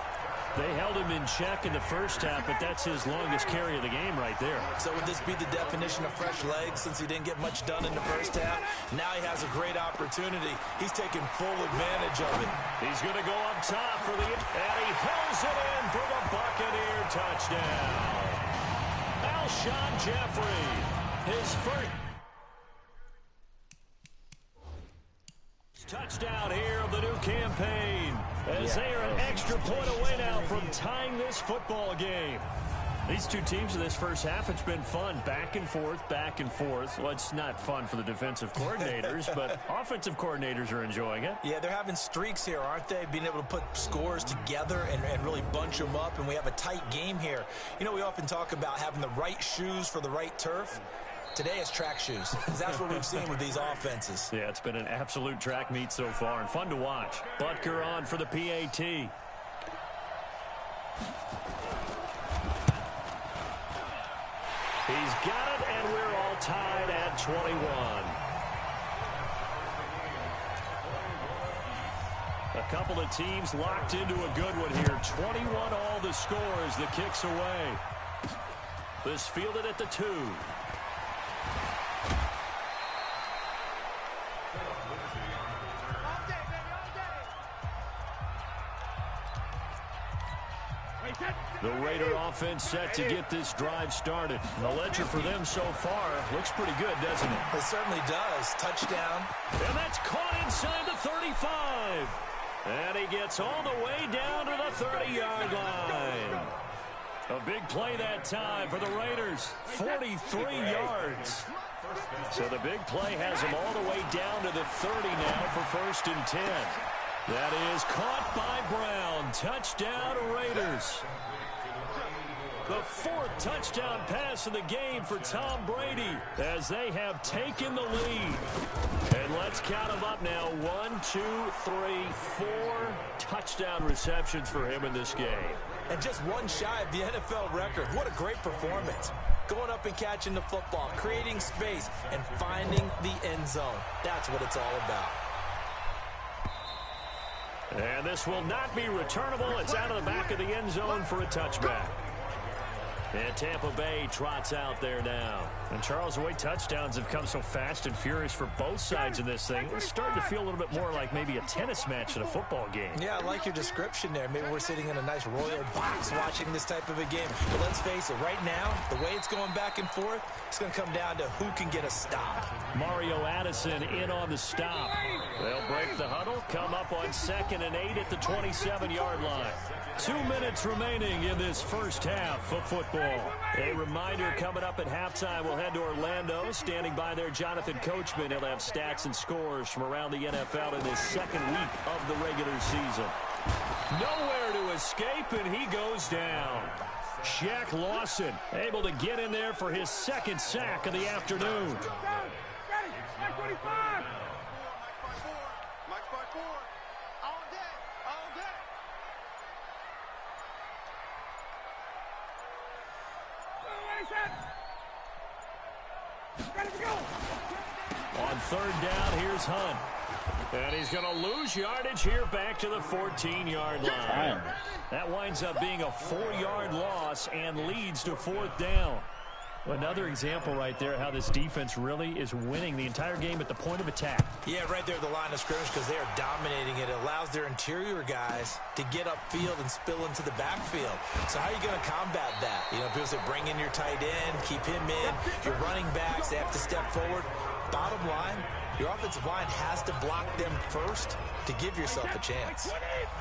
Speaker 1: They held him in check in the first half, but that's his longest carry of the game right there.
Speaker 2: So would this be the definition of fresh legs since he didn't get much done in the first half? Now he has a great opportunity. He's taking full advantage of it.
Speaker 1: He's going to go up top for the... And he hauls it in for the Buccaneer touchdown. Alshon Jeffrey, his first touchdown here of the new campaign. As they are an extra point away now from tying this football game. These two teams in this first half, it's been fun. Back and forth, back and forth. Well, it's not fun for the defensive coordinators, but offensive coordinators are enjoying it.
Speaker 2: Yeah, they're having streaks here, aren't they? Being able to put scores together and really bunch them up, and we have a tight game here. You know, we often talk about having the right shoes for the right turf. Today it's track shoes, because that's what we've seen with these offenses.
Speaker 1: Yeah, it's been an absolute track meet so far, and fun to watch. Butker on for the PAT. He's got it, and we're all tied at 21. A couple of teams locked into a good one here. 21 all the scores. The kick's away. This fielded at the 2. The Raider offense set to get this drive started. The ledger for them so far looks pretty good, doesn't it?
Speaker 2: It certainly does. Touchdown.
Speaker 1: And that's caught inside the 35. And he gets all the way down to the 30-yard line. A big play that time for the Raiders. 43 yards. So the big play has him all the way down to the 30 now for 1st and 10. That is caught by Brown. Touchdown, Raiders. The 4th touchdown pass of the game for Tom Brady as they have taken the lead. And let's count them up now. 1, 2, 3, 4 touchdown receptions for him in this game.
Speaker 2: And just one shy of the NFL record. What a great performance. Going up and catching the football, creating space, and finding the end zone. That's what it's all about.
Speaker 1: And this will not be returnable. It's out of the back of the end zone for a touchback. And Tampa Bay trots out there now.
Speaker 6: And Charles, the way touchdowns have come so fast and furious for both sides in this thing, it's starting to feel a little bit more like maybe a tennis match in a football game.
Speaker 2: Yeah, I like your description there. Maybe we're sitting in a nice royal box watching this type of a game. But let's face it, right now, the way it's going back and forth, it's going to come down to who can get a stop.
Speaker 1: Mario Addison in on the stop. They'll break the huddle, come up on 2nd and 8 at the 27-yard line. 2 minutes remaining in this first half of football. A reminder coming up at halftime, we'll head to Orlando. Standing by there, Jonathan Coachman. He'll have stats and scores from around the NFL in this second week of the regular season. Nowhere to escape, and he goes down. Shaq Lawson able to get in there for his second sack of the afternoon. On 3rd down, here's Hunt. And he's going to lose yardage here back to the 14-yard line. That winds up being a 4-yard loss and leads to 4th down. Another example right there how this defense really is winning the entire game at the point of attack.
Speaker 2: Yeah, right there at the line of scrimmage because they are dominating it. It allows their interior guys to get upfield and spill into the backfield. So how are you going to combat that? You know, people say bring in your tight end, keep him in. Your running backs, they have to step forward. Bottom line, your offensive line has to block them first to give yourself a chance.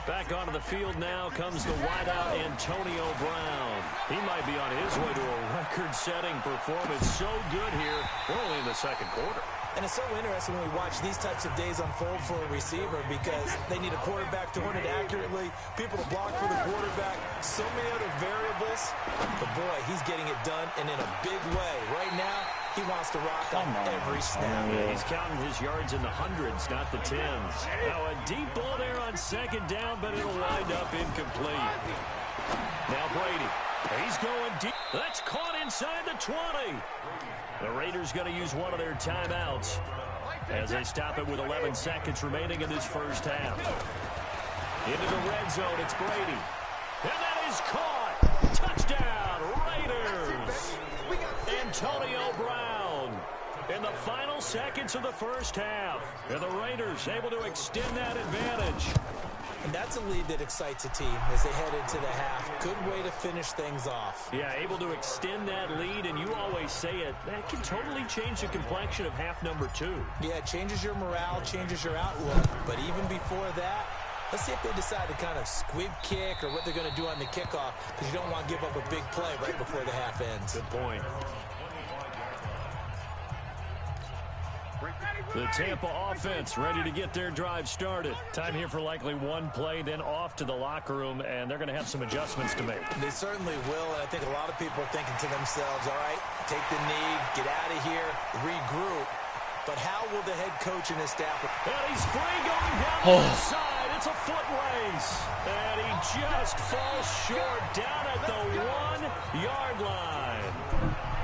Speaker 1: Back onto the field now comes the wideout Antonio Brown. He might be on his way to a record-setting performance. So good here. We're only in the second quarter.
Speaker 2: And it's so interesting when we watch these types of days unfold for a receiver because they need a quarterback to run it accurately, people to block for the quarterback, so many other variables. But, boy, he's getting it done and in a big way. Right now, he wants to rock on every snap.
Speaker 1: He's counting his yards in the hundreds, not the tens. Now a deep ball there on 2nd down, but it'll wind up incomplete. Now Brady. He's going deep. That's caught inside the 20. The Raiders going to use one of their timeouts as they stop it with 11 seconds remaining in this first half. Into the red zone, it's Brady. And that is caught. Touchdown, Raiders. Antonio Brown in the final seconds of the first half. And the Raiders able to extend that advantage.
Speaker 2: And that's a lead that excites a team as they head into the half. Good way to finish things off.
Speaker 1: Yeah, able to extend that lead, and you always say it, that can totally change the complexion of half number 2.
Speaker 2: Yeah, it changes your morale, changes your outlook. But even before that, let's see if they decide to kind of squib kick or what they're going to do on the kickoff because you don't want to give up a big play right before the half ends.
Speaker 1: Good point. The Tampa offense ready to get their drive started. Time here for likely one play, then off to the locker room, and they're going to have some adjustments to make.
Speaker 2: They certainly will, and I think a lot of people are thinking to themselves, all right, take the knee, get out of here, regroup. But how will the head coach and his staff...
Speaker 1: And he's free going down the side. It's a foot race. And he just falls short down at the 1-yard line.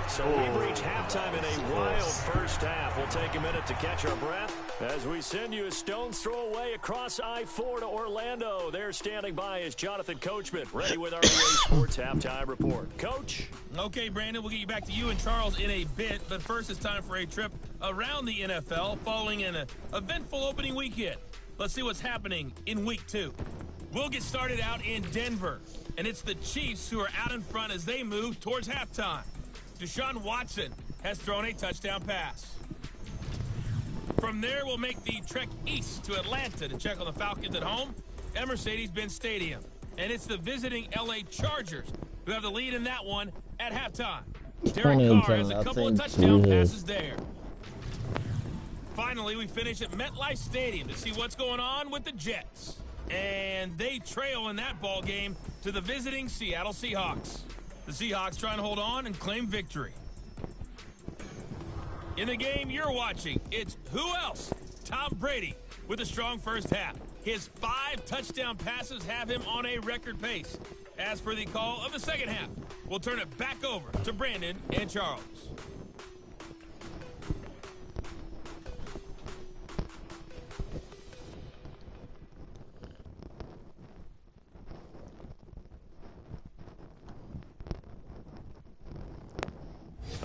Speaker 1: So we've reached halftime in a wild first half. We'll take a minute to catch our breath as we send you a stone's throw away across I-4 to Orlando. There standing by is Jonathan Coachman, ready with our EA Sports Halftime Report. Coach?
Speaker 6: Okay, Brandon, we'll get you back to you and Charles in a bit, but first it's time for a trip around the NFL following an eventful opening weekend. Let's see what's happening in Week 2. We'll get started out in Denver, and it's the Chiefs who are out in front as they move towards halftime. Deshaun Watson has thrown a touchdown pass. From there, we'll make the trek east to Atlanta to check on the Falcons at home at Mercedes-Benz Stadium. And it's the visiting L.A. Chargers who have the lead in that one at halftime. Derek Carr has a couple of touchdown passes there. Finally, we finish at MetLife Stadium to see what's going on with the Jets. And they trail in that ball game to the visiting Seattle Seahawks. The Seahawks trying to hold on and claim victory. In the game you're watching, it's who else? Tom Brady with a strong first half. His 5 touchdown passes have him on a record pace. As for the call of the second half, we'll turn it back over to Brandon and Charles.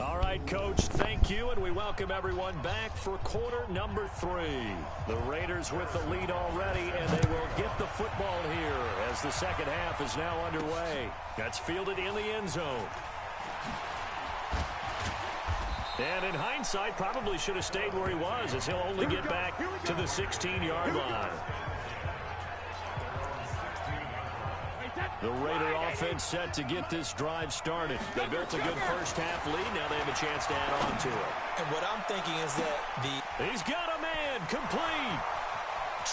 Speaker 1: All right, Coach, thank you, and we welcome everyone back for quarter number 3. The Raiders with the lead already, and they will get the football here as the second half is now underway. That's fielded in the end zone. And in hindsight, probably should have stayed where he was, as he'll only get back to the 16-yard line. The Raider offense set to get this drive started. They built a good first-half lead. Now they have a chance to add on to it.
Speaker 2: And what I'm thinking is that
Speaker 1: He's got a man. Complete.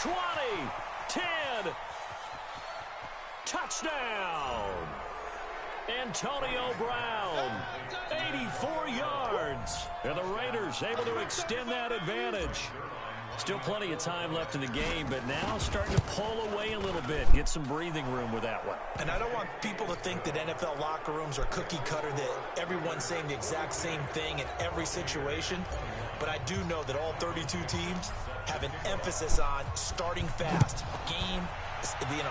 Speaker 1: 20. 10. Touchdown. Antonio Brown. 84 yards. And the Raiders able to extend that advantage. Still plenty of time left in the game, but now starting to pull away a little bit. Get some breathing room with that one.
Speaker 2: And I don't want people to think that NFL locker rooms are cookie cutter, that everyone's saying the exact same thing in every situation. But I do know that all 32 teams have an emphasis on starting fast. Game,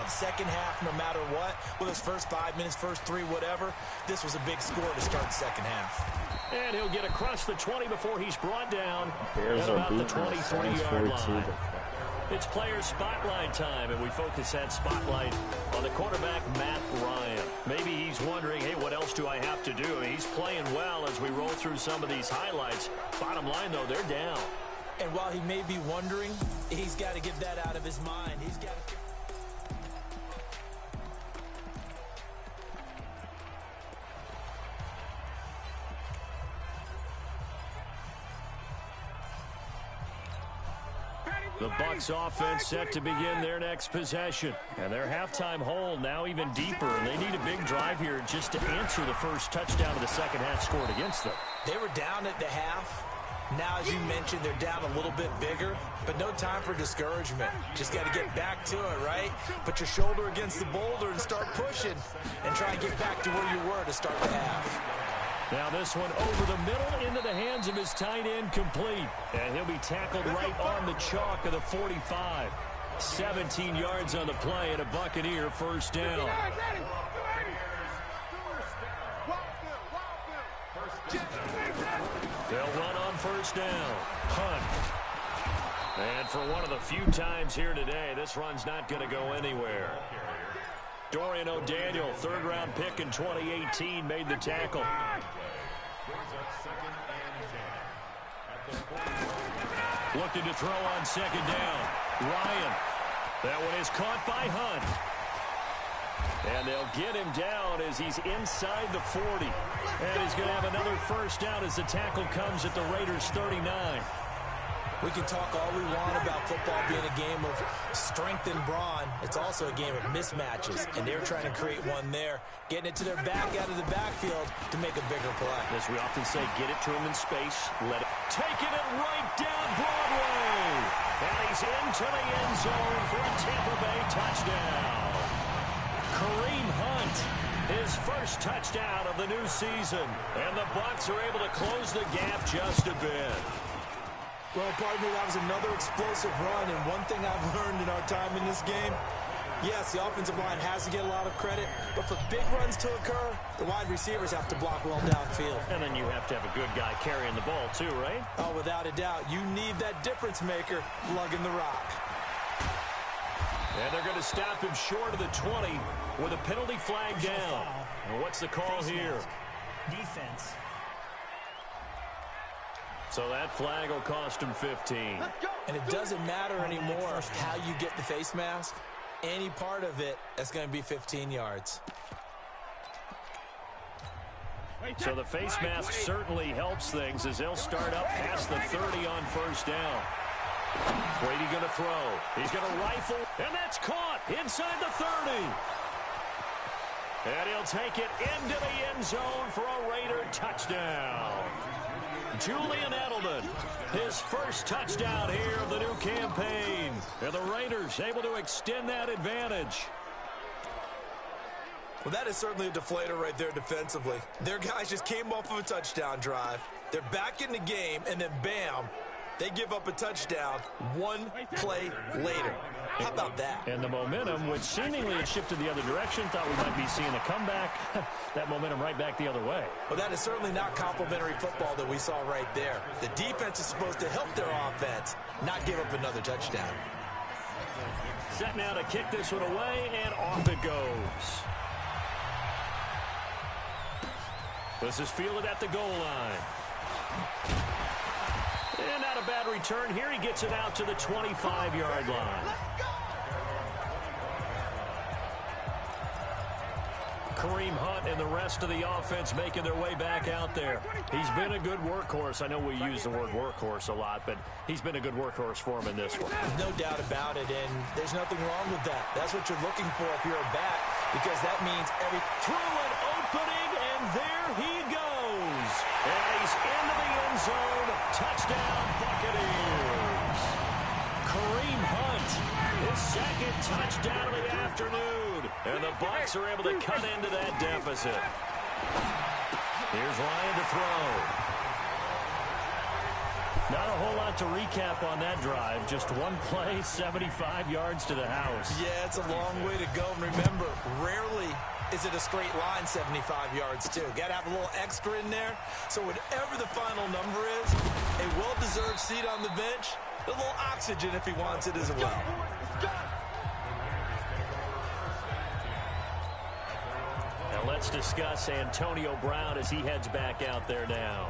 Speaker 2: second half, no matter what. Whether it's first 5 minutes, first 3, whatever. This was a big score to start the second half.
Speaker 1: And he'll get across the 20 before he's brought down at about the 23-yard line. It's player spotlight time, and we focus that spotlight on the quarterback, Matt Ryan. Maybe he's wondering, hey, what else do I have to do? I mean, he's playing well as we roll through some of these highlights. Bottom line, though, they're down.
Speaker 2: And while he may be wondering, he's got to get that out of his mind. He's got to...
Speaker 1: The Bucs offense set to begin their next possession. And their halftime hole now even deeper. And they need a big drive here just to answer the first touchdown of the second half scored against them.
Speaker 2: They were down at the half. Now, as you mentioned, they're down a little bit bigger. But no time for discouragement. Just got to get back to it, right? Put your shoulder against the boulder and start pushing. And try and get back to where you were to start the half.
Speaker 1: Now this one over the middle into the hands of his tight end, complete. And he'll be tackled right on the chalk of the 45. 17 yards on the play and a Buccaneer first down. They'll run on first down. Hunt. And for one of the few times here today, this run's not going to go anywhere. Dorian O'Daniel, third-round pick in 2018, made the tackle. Looking to throw on second down. Ryan. That one is caught by Hunt. And they'll get him down as he's inside the 40. And he's going to have another first down as the tackle comes at the Raiders' 39.
Speaker 2: We can talk all we want about football being a game of strength and brawn. It's also a game of mismatches, and they're trying to create one there, getting it to their back out of the backfield to make a bigger play.
Speaker 1: As we often say, get it to him in space, let it. Taking it right down Broadway. And he's into the end zone for a Tampa Bay touchdown. Kareem Hunt, his first touchdown of the new season. And the Bucs are able to close the gap just a bit.
Speaker 2: Well, partner, that was another explosive run, and one thing I've learned in our time in this game, yes, the offensive line has to get a lot of credit, but for big runs to occur, the wide receivers have to block well downfield.
Speaker 1: And then you have to have a good guy carrying the ball too, right?
Speaker 2: Oh, without a doubt. You need that difference maker lugging the rock.
Speaker 1: And they're going to stop him short of the 20 with a penalty flag down. And what's the call here?
Speaker 7: Defense.
Speaker 1: So that flag will cost him 15.
Speaker 2: And it doesn't matter anymore how you get the face mask. Any part of it, that's going to be 15 yards.
Speaker 1: So the face mask certainly helps things as they'll start up past the 30 on first down. Brady going to throw. He's going to rifle, and that's caught inside the 30. And he'll take it into the end zone for a Raider touchdown. Julian Edelman, his first touchdown here of the new campaign. And the Raiders able to extend that advantage.
Speaker 2: Well, that is certainly a deflator right there defensively. Their guys just came off of a touchdown drive. They're back in the game, and then bam, they give up a touchdown one play later. How about that?
Speaker 1: And the momentum, which seemingly had shifted the other direction, thought we might be seeing a comeback. That momentum right back the other way.
Speaker 2: Well, that is certainly not complimentary football that we saw right there. The defense is supposed to help their offense, not give up another touchdown.
Speaker 1: Set now to kick this one away, and off it goes. This is fielded at the goal line. And not a bad return here. He gets it out to the 25-yard line. Kareem Hunt and the rest of the offense making their way back out there. He's been a good workhorse. I know we use the word workhorse a lot, but he's been a good workhorse for him in this one.
Speaker 2: No doubt about it, and there's nothing wrong with that. That's what you're looking for if you're a back, because that means through an opening, and there he goes. And he's into the end zone. Touchdown, Buccaneers.
Speaker 1: Kareem Hunt, his second touchdown of the afternoon. And the Bucs are able to cut into that deficit. Here's Ryan to throw. Not a whole lot to recap on that drive. Just one play, 75 yards to the house.
Speaker 2: Yeah, it's a long way to go. And remember, rarely is it a straight line 75 yards, too. Got to have a little extra in there. So whatever the final number is, a well-deserved seat on the bench, a little oxygen if he wants it as well.
Speaker 1: Now let's discuss Antonio Brown as he heads back out there now.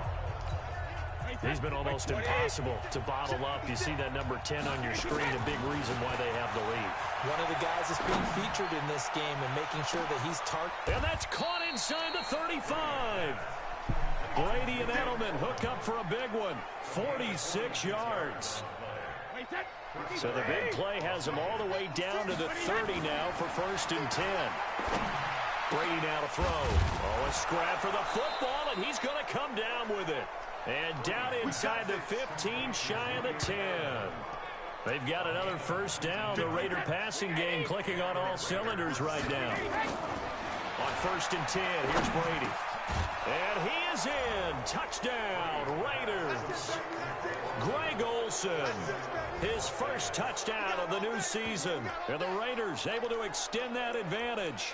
Speaker 1: He's been almost impossible to bottle up. You see that number 10 on your screen, a big reason why they have the lead.
Speaker 2: One of the guys that's being featured in this game and making sure that he's
Speaker 1: And that's caught inside the 35. Brady and Edelman hook up for a big one. 46 yards. So the big play has him all the way down to the 30 now for 1st and 10. Brady now to throw. Oh, a scrap for the football, and he's going to come down with it. And down inside the 15, shy of the 10. They've got another first down. The Raider passing game clicking on all cylinders right now. On 1st and 10, here's Brady. And he is in. Touchdown, Raiders. Greg Olsen, his first touchdown of the new season. And the Raiders able to extend that advantage.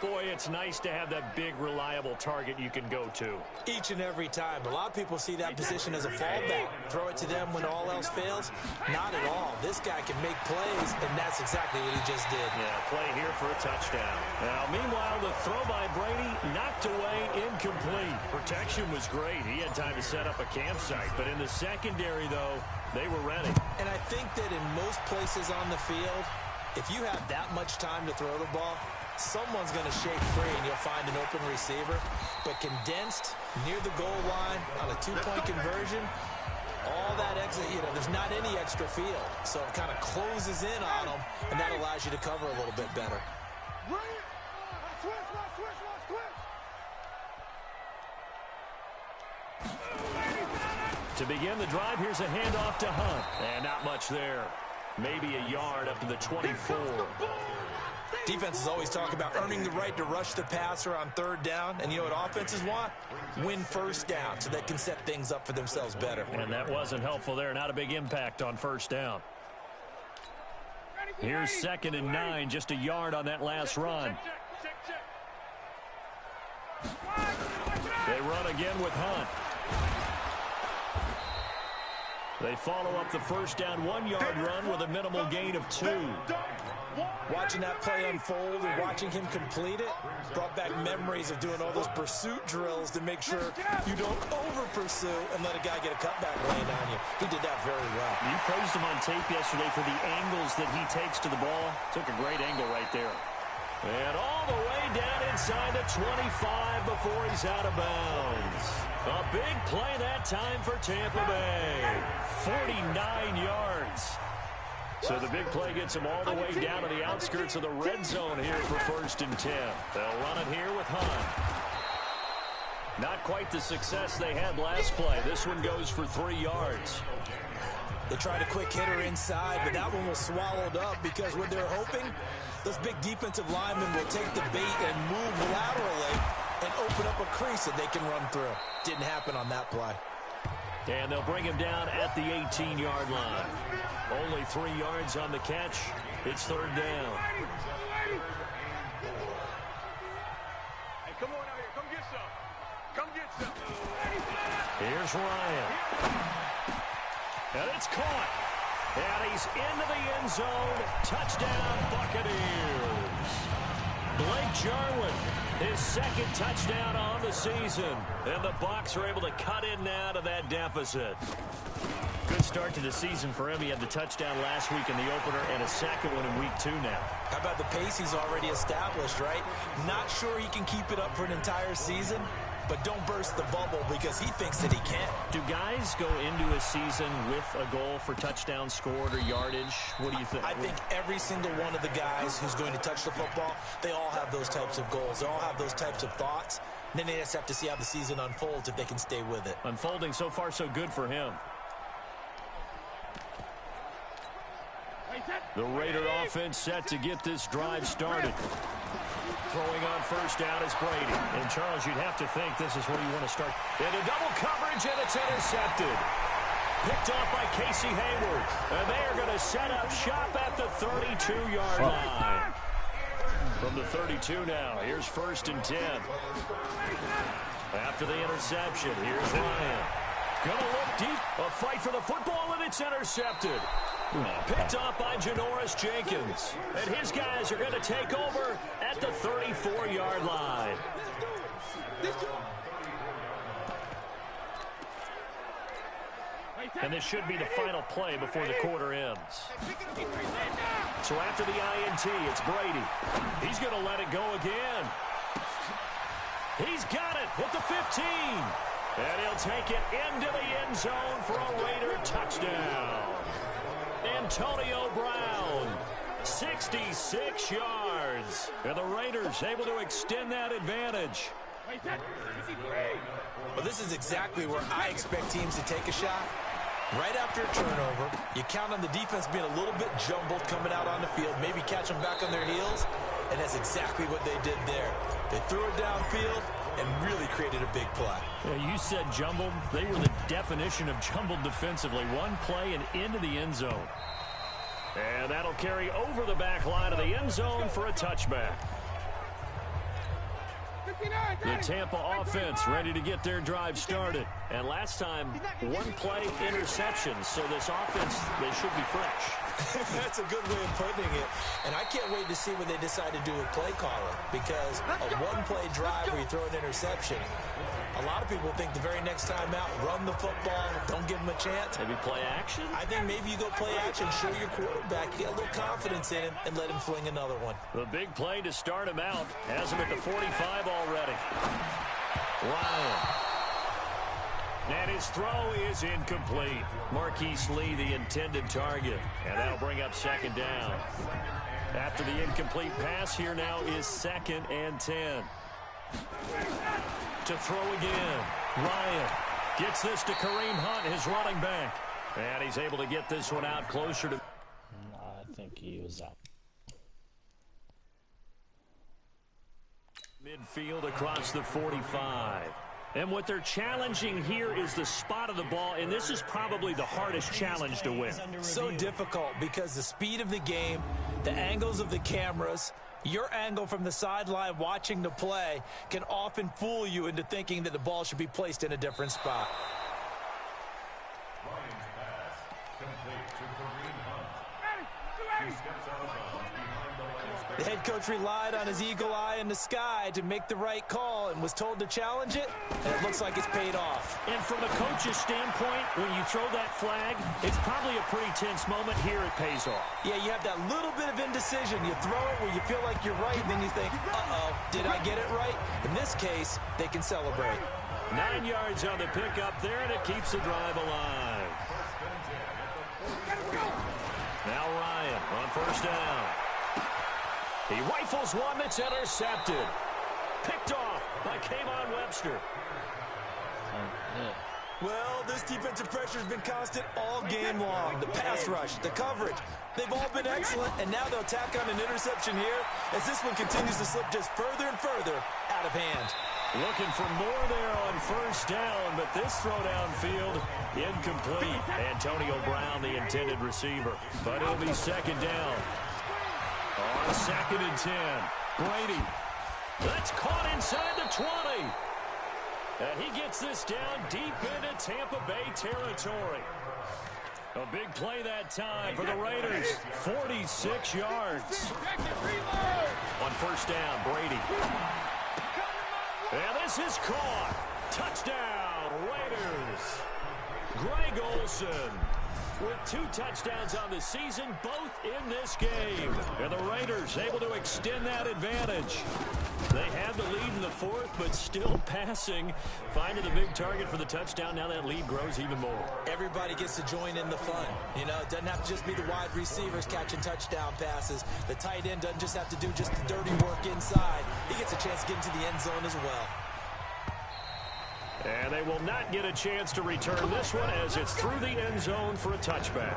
Speaker 1: Boy, it's nice to have that big, reliable target you can go to.
Speaker 2: Each and every time. A lot of people see that position as a fallback. Throw it to them when all else fails. Not at all. This guy can make plays, and that's exactly what he just did.
Speaker 1: Yeah, play here for a touchdown. Now, meanwhile, the throw by Brady knocked away, incomplete. Protection was great. He had time to set up a campsite. But in the secondary, though, they were ready.
Speaker 2: And I think that in most places on the field, if you have that much time to throw the ball, someone's going to shake free and you'll find an open receiver. But condensed near the goal line on a two-point conversion, all that extra, there's not any extra field. So it kind of closes in on them, and that allows you to cover a little bit better.
Speaker 1: To begin the drive, here's a handoff to Hunt. And not much there. Maybe a yard up to the 24.
Speaker 2: Defenses always talk about earning the right to rush the passer on 3rd down. And you know what offenses want? Win 1st down so they can set things up for themselves better.
Speaker 1: And that wasn't helpful there. Not a big impact on 1st down. Here's 2nd and 9, just a yard on that last run. They run again with Hunt. They follow up the 1st down 1-yard run with a minimal gain of 2.
Speaker 2: Watching that play unfold and watching him complete it brought back memories of doing all those pursuit drills to make sure you don't over-pursue and let a guy get a cutback lane on you. He did that very well.
Speaker 1: You praised him on tape yesterday for the angles that he takes to the ball. Took a great angle right there. And all the way down inside the 25 before he's out of bounds. A big play that time for Tampa Bay. 49 yards. So the big play gets him all the way down to the outskirts of the red zone here for 1st and 10. They'll run it here with Hunt. Not quite the success they had last play. This one goes for 3 yards.
Speaker 2: They tried a quick hitter inside, but that one was swallowed up because what they're hoping, those big defensive linemen will take the bait and move laterally and open up a crease that they can run through. Didn't happen on that play.
Speaker 1: And they'll bring him down at the 18-yard line. Only 3 yards on the catch. It's 3rd down.
Speaker 7: Hey, come on out here. Come get some. Come get some.
Speaker 1: Here's Ryan. And it's caught. And he's into the end zone. Touchdown, Buccaneers. Blake Jarwin, his 2nd touchdown on the season. And the Bucs are able to cut in now to that deficit. Good start to the season for him. He had the touchdown last week in the opener and a 2nd one in week 2 now.
Speaker 2: How about the pace he's already established, right? Not sure he can keep it up for an entire season, but don't burst the bubble because he thinks that he can.
Speaker 1: Do guys go into a season with a goal for touchdowns scored or yardage? What do you think?
Speaker 2: I think every single one of the guys who's going to touch the football, they all have those types of goals. They all have those types of thoughts. And then they just have to see how the season unfolds if they can stay with it.
Speaker 1: Unfolding so far so good for him. The Raider offense set to get this drive started. Throwing on 1st down is Brady. And, Charles, you'd have to think this is where you want to start. Into double coverage, and it's intercepted. Picked off by Casey Hayward. And they are going to set up shop at the 32-yard line. From the 32 now, here's 1st and 10. After the interception, here's Ryan. Going to look deep. A fight for the football, and it's intercepted. Picked off by Janoris Jenkins. And his guys are going to take over at the 34-yard line. And this should be the final play before the quarter ends. So after the INT, it's Brady. He's going to let it go again. He's got it with the 15. And he'll take it into the end zone for a Raider touchdown. Antonio Brown, 66 yards. And the Raiders able to extend that advantage.
Speaker 2: Well, this is exactly where I expect teams to take a shot. Right after a turnover, you count on the defense being a little bit jumbled coming out on the field, maybe catch them back on their heels, and that's exactly what they did there. They threw it downfield and really created a big play.
Speaker 1: Yeah, you said jumbled. They were the definition of jumbled defensively. One play and into the end zone. And that'll carry over the back line of the end zone for a touchback. The Tampa offense ready to get their drive started. And last time, 1 play interception. So this offense, they should be fresh.
Speaker 2: That's a good way of putting it. And I can't wait to see what they decide to do with play calling. Because a 1-play drive where you throw an interception, a lot of people think the very next time out, run the football, don't give them a chance.
Speaker 1: Maybe play action?
Speaker 2: I think maybe you go play action, show your quarterback, get a little confidence in him, and let him fling another one.
Speaker 1: The big play to start him out. Has him at the 45 already. Ryan. And his throw is incomplete. Marquise Lee, the intended target. And that'll bring up 2nd down. After the incomplete pass, here now is 2nd and 10. To throw again. Ryan gets this to Kareem Hunt, his running back. And he's able to get this one out closer to...
Speaker 4: I think he was out.
Speaker 1: Midfield across the 45. And what they're challenging here is the spot of the ball, and this is probably the hardest challenge to win.
Speaker 2: So difficult because the speed of the game, the angles of the cameras, your angle from the sideline watching the play can often fool you into thinking that the ball should be placed in a different spot. The head coach relied on his eagle eye in the sky to make the right call and was told to challenge it, and it looks like it's paid off.
Speaker 1: And from a coach's standpoint, when you throw that flag, it's probably a pretty tense moment. Here it pays off.
Speaker 2: Yeah, you have that little bit of indecision. You throw it where you feel like you're right, and then you think, uh-oh, did I get it right? In this case, they can celebrate.
Speaker 1: 9 yards on the pickup there, and it keeps the drive alive. Now Ryan on 1st down. He rifles one that's intercepted. Picked off by Kayvon Webster.
Speaker 2: Well, this defensive pressure has been constant all game long. The pass rush, the coverage, they've all been excellent, and now they'll tack on an interception here as this one continues to slip just further and further out of hand.
Speaker 1: Looking for more there on first down, but this throw downfield incomplete. Antonio Brown, the intended receiver. But it'll be second down. On 2nd and 10. Brady. That's caught inside the 20. And he gets this down deep into Tampa Bay territory. A big play that time for the Raiders. 46 yards. On first down, Brady. And this is caught. Touchdown, Raiders. Greg Olsen with 2 touchdowns on the season, both in this game. And the Raiders able to extend that advantage. They had the lead in the 4th, but still passing. Finding the big target for the touchdown. Now that lead grows even more.
Speaker 2: Everybody gets to join in the fun. You know, it doesn't have to just be the wide receivers catching touchdown passes. The tight end doesn't just have to do just the dirty work inside. He gets a chance to get into the end zone as well.
Speaker 1: And they will not get a chance to return this one as it's through the end zone for a touchback.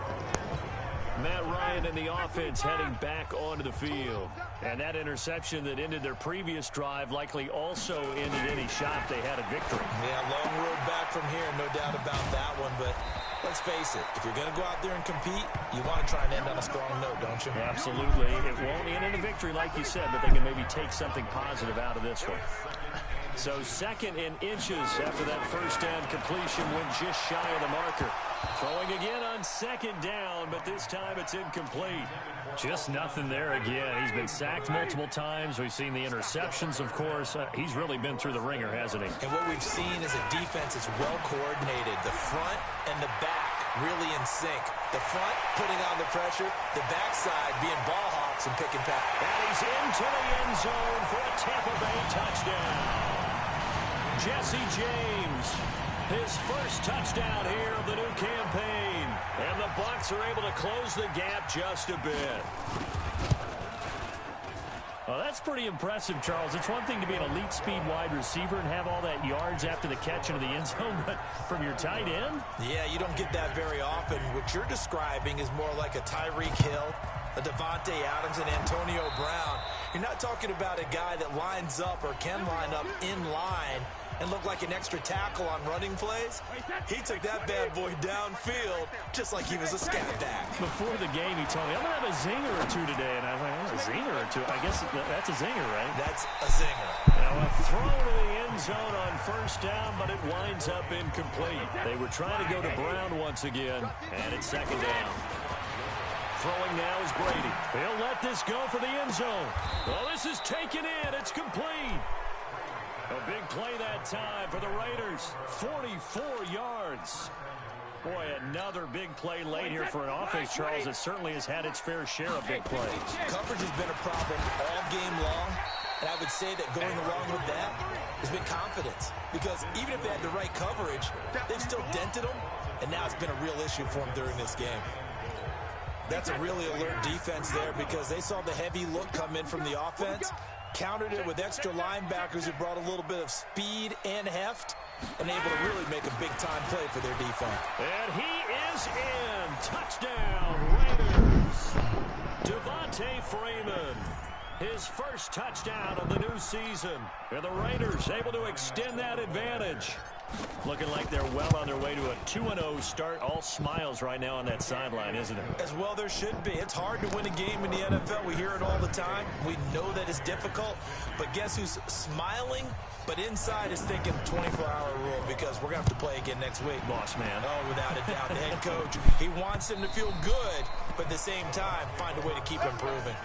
Speaker 1: Matt Ryan and the offense heading back onto the field. And that interception that ended their previous drive likely also ended any shot they had at victory.
Speaker 2: Yeah, long road back from here, no doubt about that one. But let's face it, if you're going to go out there and compete, you want to try and end on a strong note, don't you?
Speaker 1: Absolutely. It won't end in a victory like you said, but they can maybe take something positive out of this one. So 2nd and inches after that first down completion went just shy of the marker. Throwing again on 2nd down, but this time it's incomplete. Just nothing there again. He's been sacked multiple times. We've seen the interceptions, of course. He's really been through the ringer, hasn't he?
Speaker 2: And what we've seen is a defense that's well coordinated. The front and the back really in sync. The front putting on the pressure, the backside being ball hawks and picking pass.
Speaker 1: And he's into the end zone for a Tampa Bay touchdown. Jesse James, his first touchdown here of the new campaign. And the Bucs are able to close the gap just a bit. Well, that's pretty impressive, Charles. It's one thing to be an elite speed wide receiver and have all that yards after the catch into the end zone, but from your tight end?
Speaker 2: Yeah, you don't get that very often. What you're describing is more like a Tyreek Hill, a Devontae Adams, and Antonio Brown. You're not talking about a guy that lines up or can line up in line and look like an extra tackle on running plays. He took that bad boy downfield just like he was a scat back.
Speaker 1: Before the game, he told me, I'm going to have a zinger or two today. And I was like, oh, a zinger or two? I guess that's a zinger, right?
Speaker 2: That's a zinger.
Speaker 1: Now a throw to the end zone on first down, but it winds up incomplete. They were trying to go to Brown once again, and it's 2nd down. Throwing now is Brady. He'll let this go for the end zone. Well, this is taken in. It's complete. A big play that time for the Raiders. 44 yards. Boy, another big play late here for an offense, Charles, that certainly has had its fair share of big plays.
Speaker 2: Coverage has been a problem all game long, and I would say that going along with that has been confidence. Because even if they had the right coverage, they've still dented them, and now it's been a real issue for them during this game. That's a really alert defense there because they saw the heavy look come in from the offense, countered it with extra linebackers who brought a little bit of speed and heft, and able to really make a big-time play for their defense.
Speaker 1: And he is in. Touchdown, Raiders. Devontae Freeman, his first touchdown of the new season. And the Raiders able to extend that advantage. Looking like they're well on their way to a 2-0 start. All smiles right now on that sideline, isn't it?
Speaker 2: As well there should be. It's hard to win a game in the NFL. We hear it all the time. We know that it's difficult. But guess who's smiling? But inside is thinking 24-hour rule because we're going to have to play again next week.
Speaker 1: Boss man.
Speaker 2: Oh, without a doubt. The head coach, he wants them to feel good, but at the same time, find a way to keep improving.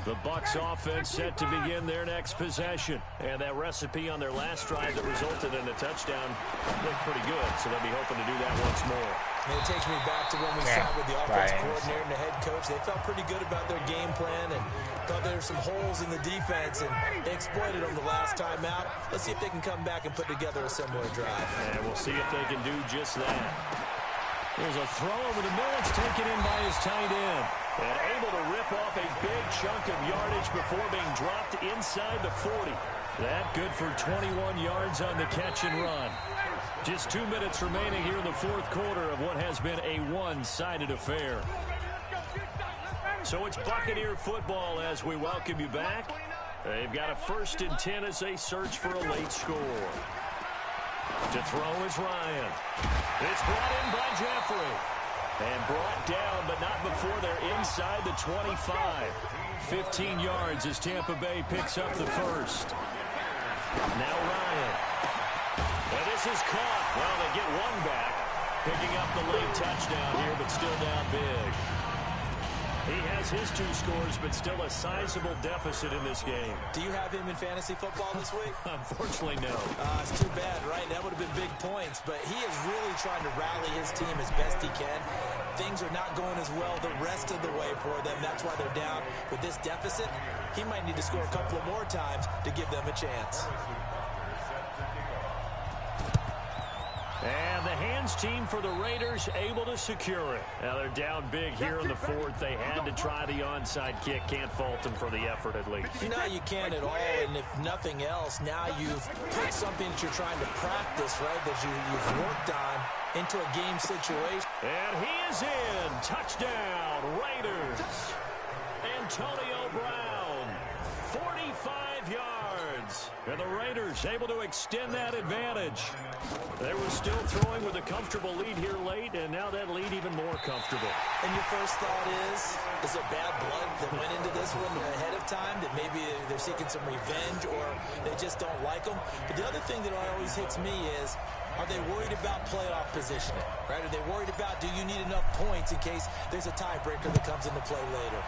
Speaker 1: The Bucs offense set to begin their next possession. And that recipe on their last drive that resulted in a touchdown looked pretty good. So they'll be hoping to do that once more.
Speaker 2: And it takes me back to when we sat with the offensive coordinator and the head coach. They felt pretty good about their game plan and thought there were some holes in the defense, and they exploited them the last time out. Let's see if they can come back and put together a similar drive.
Speaker 1: And we'll see if they can do just that. There's a throw over the middle. It's taken in by his tight end. And able to rip off a big chunk of yardage before being dropped inside the 40. That good for 21 yards on the catch and run. Just 2 minutes remaining here in the fourth quarter of what has been a one-sided affair. So it's Buccaneer football as we welcome you back. They've got a 1st and 10 as they search for a late score. To throw is Ryan. It's brought in by Jeffrey. And brought down, but not before they're inside the 25. 15 yards as Tampa Bay picks up the 1st. Now Ryan. And this is caught. Well, they get one back. Picking up the late touchdown here, but still down big. He has his 2 scores, but still a sizable deficit in this game.
Speaker 2: Do you have him in fantasy football this week?
Speaker 1: Unfortunately, no.
Speaker 2: It's too bad, right? That would have been big points. But he is really trying to rally his team as best he can. Things are not going as well the rest of the way for them. That's why they're down with this deficit. He might need to score a couple of more times to give them a chance.
Speaker 1: And the hands team for the Raiders able to secure it. Now they're down big here in the 4th. They had to try the onside kick. Can't fault them for the effort at least.
Speaker 2: No, you can't at all. And if nothing else, now you've put something that you're trying to practice, right, that you've worked on into a game situation.
Speaker 1: And he is in. Touchdown, Raiders. Antonio Brown, 45 yards. And the Raiders able to extend that advantage. They were still throwing with a comfortable lead here late, and now that lead even more comfortable.
Speaker 2: And your first thought is it bad blood that went into this one ahead of time, that maybe they're seeking some revenge or they just don't like them? But the other thing that always hits me is, are they worried about playoff positioning, right? Are they worried about, do you need enough points in case there's a tiebreaker that comes into play later?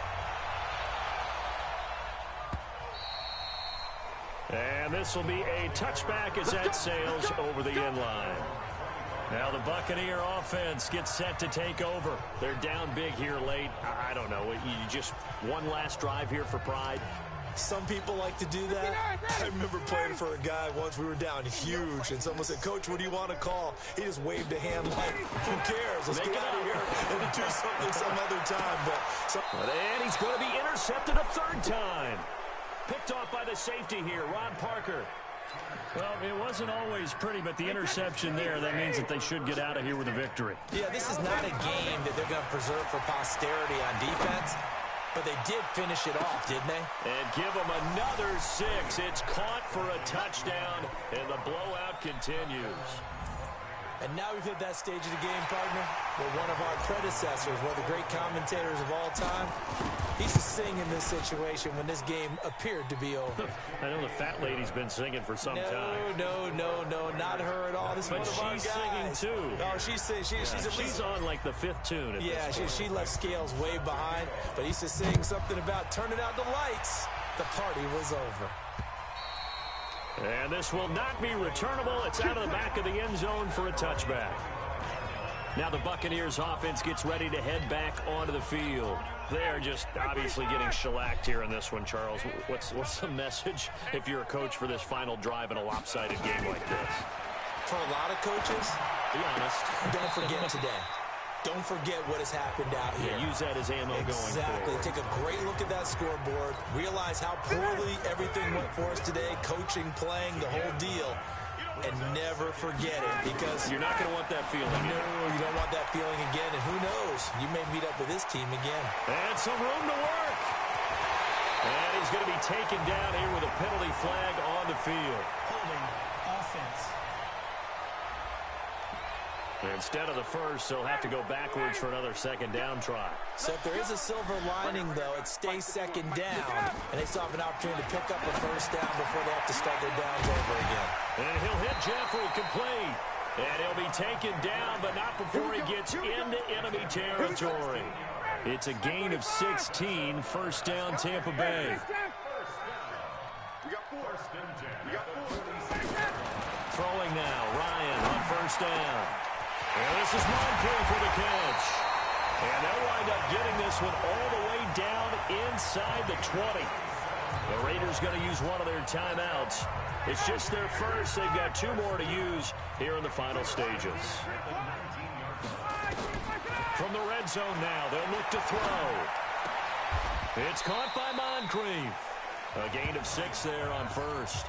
Speaker 1: And this will be a touchback as that sails over the end line. Now the Buccaneer offense gets set to take over. They're down big here late. I don't know. You just one last drive here for pride.
Speaker 2: Some people like to do that. I remember playing for a guy once. We were down huge, and someone said, "Coach, what do you want to call?" He just waved a hand like, "Who cares? Let's get out of here and do something some other time."
Speaker 1: And he's going to be intercepted a 3rd time. Picked off by the safety here, Ron Parker. Well, it wasn't always pretty, but the interception there, that means that they should get out of here with a victory.
Speaker 2: Yeah, this is not a game that they're going to preserve for posterity on defense, but they did finish it off, didn't they?
Speaker 1: And give them another 6. It's caught for a touchdown, and the blowout continues.
Speaker 2: And now we've hit that stage of the game, partner, where one of our predecessors, one of the great commentators of all time, he used to sing in this situation when this game appeared to be over.
Speaker 1: I know the fat lady's been singing for some time.
Speaker 2: No, not her at all. This is one of our guys.
Speaker 1: But she's singing, too.
Speaker 2: Oh, she's
Speaker 1: on like the 5th tune at this point.
Speaker 2: She left Scales way behind, but he used to sing something about turning out the lights. The party was over.
Speaker 1: And this will not be returnable. It's out of the back of the end zone for a touchback. Now the Buccaneers offense gets ready to head back onto the field. They are just obviously getting shellacked here in this one, Charles. What's the message if you're a coach for this final drive in a lopsided game like this?
Speaker 2: For a lot of coaches,
Speaker 1: be honest,
Speaker 2: don't forget today. Don't forget what has happened out here.
Speaker 1: Yeah, use that as ammo going forward.
Speaker 2: Exactly. Take a great look at that scoreboard. Realize how poorly everything went for us today. Coaching, playing, the whole deal. And never forget it, because
Speaker 1: you're not going to want that feeling.
Speaker 2: No, you don't want that feeling again. And who knows? You may meet up with this team again.
Speaker 1: And some room to work. And he's going to be taken down here with a penalty flag on the field.
Speaker 8: Holding offense.
Speaker 1: Instead of the 1st, they'll have to go backwards for another 2nd down try.
Speaker 2: So if there is a silver lining, though, it stays 2nd down, and they still have an opportunity to pick up a 1st down before they have to start their downs over again.
Speaker 1: And he'll hit Jeffrey complete. And he'll be taken down, but not before he gets into enemy territory. It's a gain of 16, 1st down Tampa Bay. Throwing now, Ryan on 1st down. And this is Moncrief for the catch. And they'll wind up getting this one all the way down inside the 20. The Raiders going to use one of their timeouts. It's just their 1st. They've got 2 more to use here in the final stages. From the red zone now, they'll look to throw. It's caught by Moncrief. A gain of 6 there on first.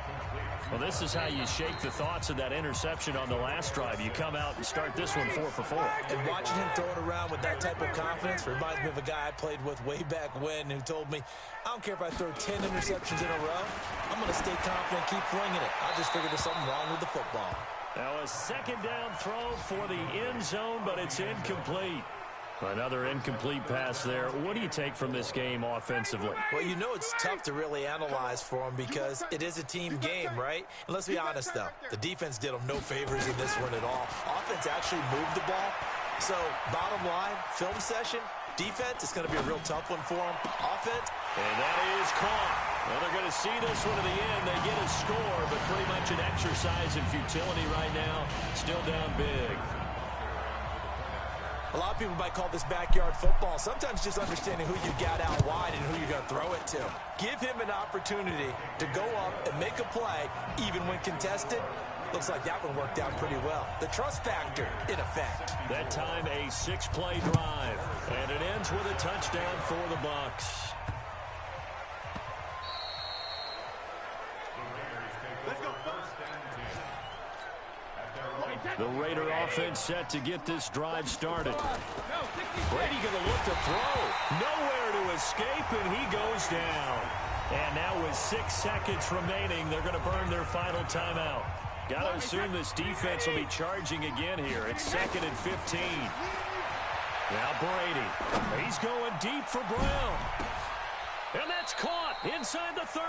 Speaker 1: Well, this is how you shake the thoughts of that interception on the last drive. You come out and start this one 4 for 4.
Speaker 2: And watching him throw it around with that type of confidence reminds me of a guy I played with way back when who told me, I don't care if I throw 10 interceptions in a row, I'm going to stay confident, keep flinging it. I just figured there's something wrong with the football.
Speaker 1: Now a second down throw for the end zone, but it's incomplete. Another incomplete pass there. What do you take from this game offensively?
Speaker 2: Well, you know it's tough to really analyze for them because it is a team game, right? And let's be honest, though. The defense did them no favors in this one at all. Offense actually moved the ball. So, bottom line, film session, defense, it's going to be a real tough one for them. Offense.
Speaker 1: And that is caught. Well, they're going to see this one to the end. They get a score, but pretty much an exercise in futility right now. Still down big.
Speaker 2: A lot of people might call this backyard football. Sometimes just understanding who you got out wide and who you're going to throw it to. Give him an opportunity to go up and make a play, even when contested. Looks like that one worked out pretty well. The trust factor, in effect.
Speaker 1: That time, a 6-play drive. And it ends with a touchdown for the Bucs. The Raider offense set to get this drive started. Brady going to look to throw. Nowhere to escape, and he goes down. And now with 6 seconds remaining, they're going to burn their final timeout. Got to assume this defense will be charging again here. It's 2nd and 15. Now Brady. He's going deep for Brown. And that's caught inside the 30.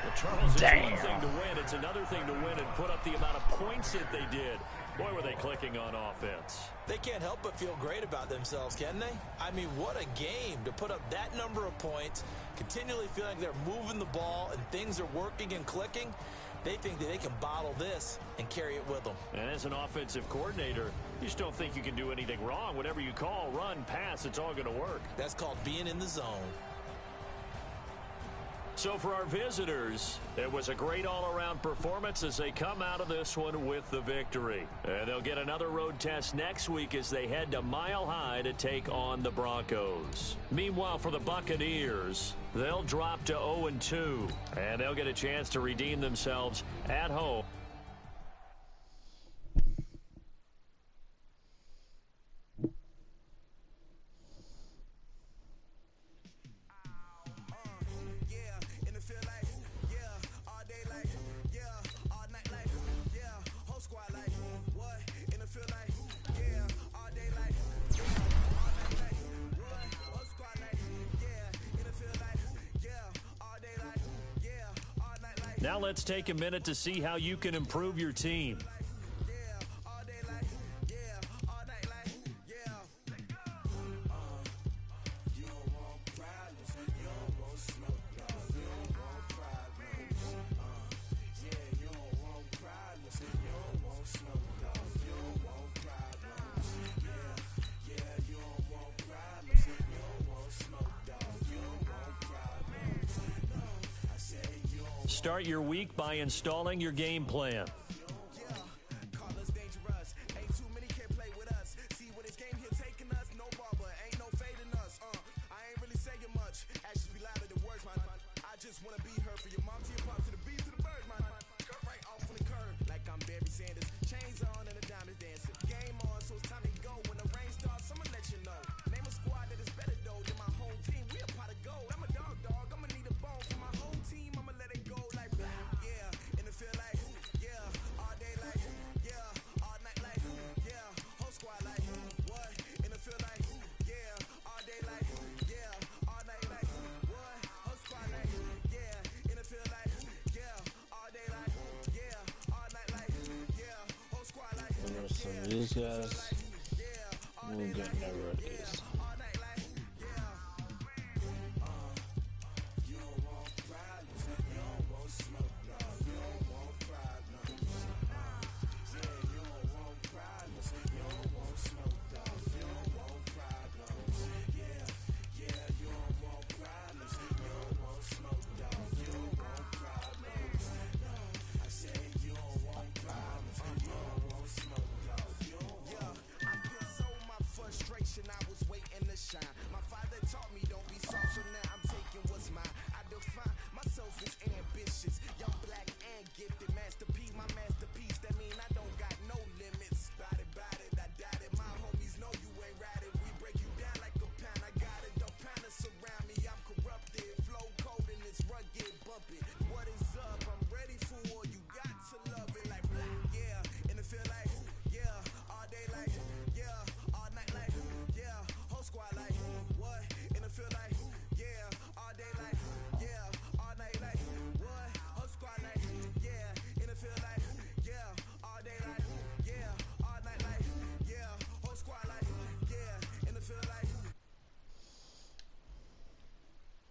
Speaker 1: Well, Charles, it's one thing to win. It's another thing to win and put up the amount of points that they did. Boy, were they clicking on offense.
Speaker 2: They can't help but feel great about themselves, can they? I mean, what a game to put up that number of points, continually feeling they're moving the ball and things are working and clicking. They think that they can bottle this and carry it with them.
Speaker 1: And as an offensive coordinator, you just don't think you can do anything wrong. Whatever you call, run, pass, it's all going to work.
Speaker 2: That's called being in the zone.
Speaker 1: So for our visitors, it was a great all-around performance as they come out of this one with the victory. And they'll get another road test next week as they head to Mile High to take on the Broncos. Meanwhile, for the Buccaneers, they'll drop to 0-2, and they'll get a chance to redeem themselves at home. Now let's take a minute to see how you can improve your team. Start your week by installing your game plan.
Speaker 4: These guys will get no rookies.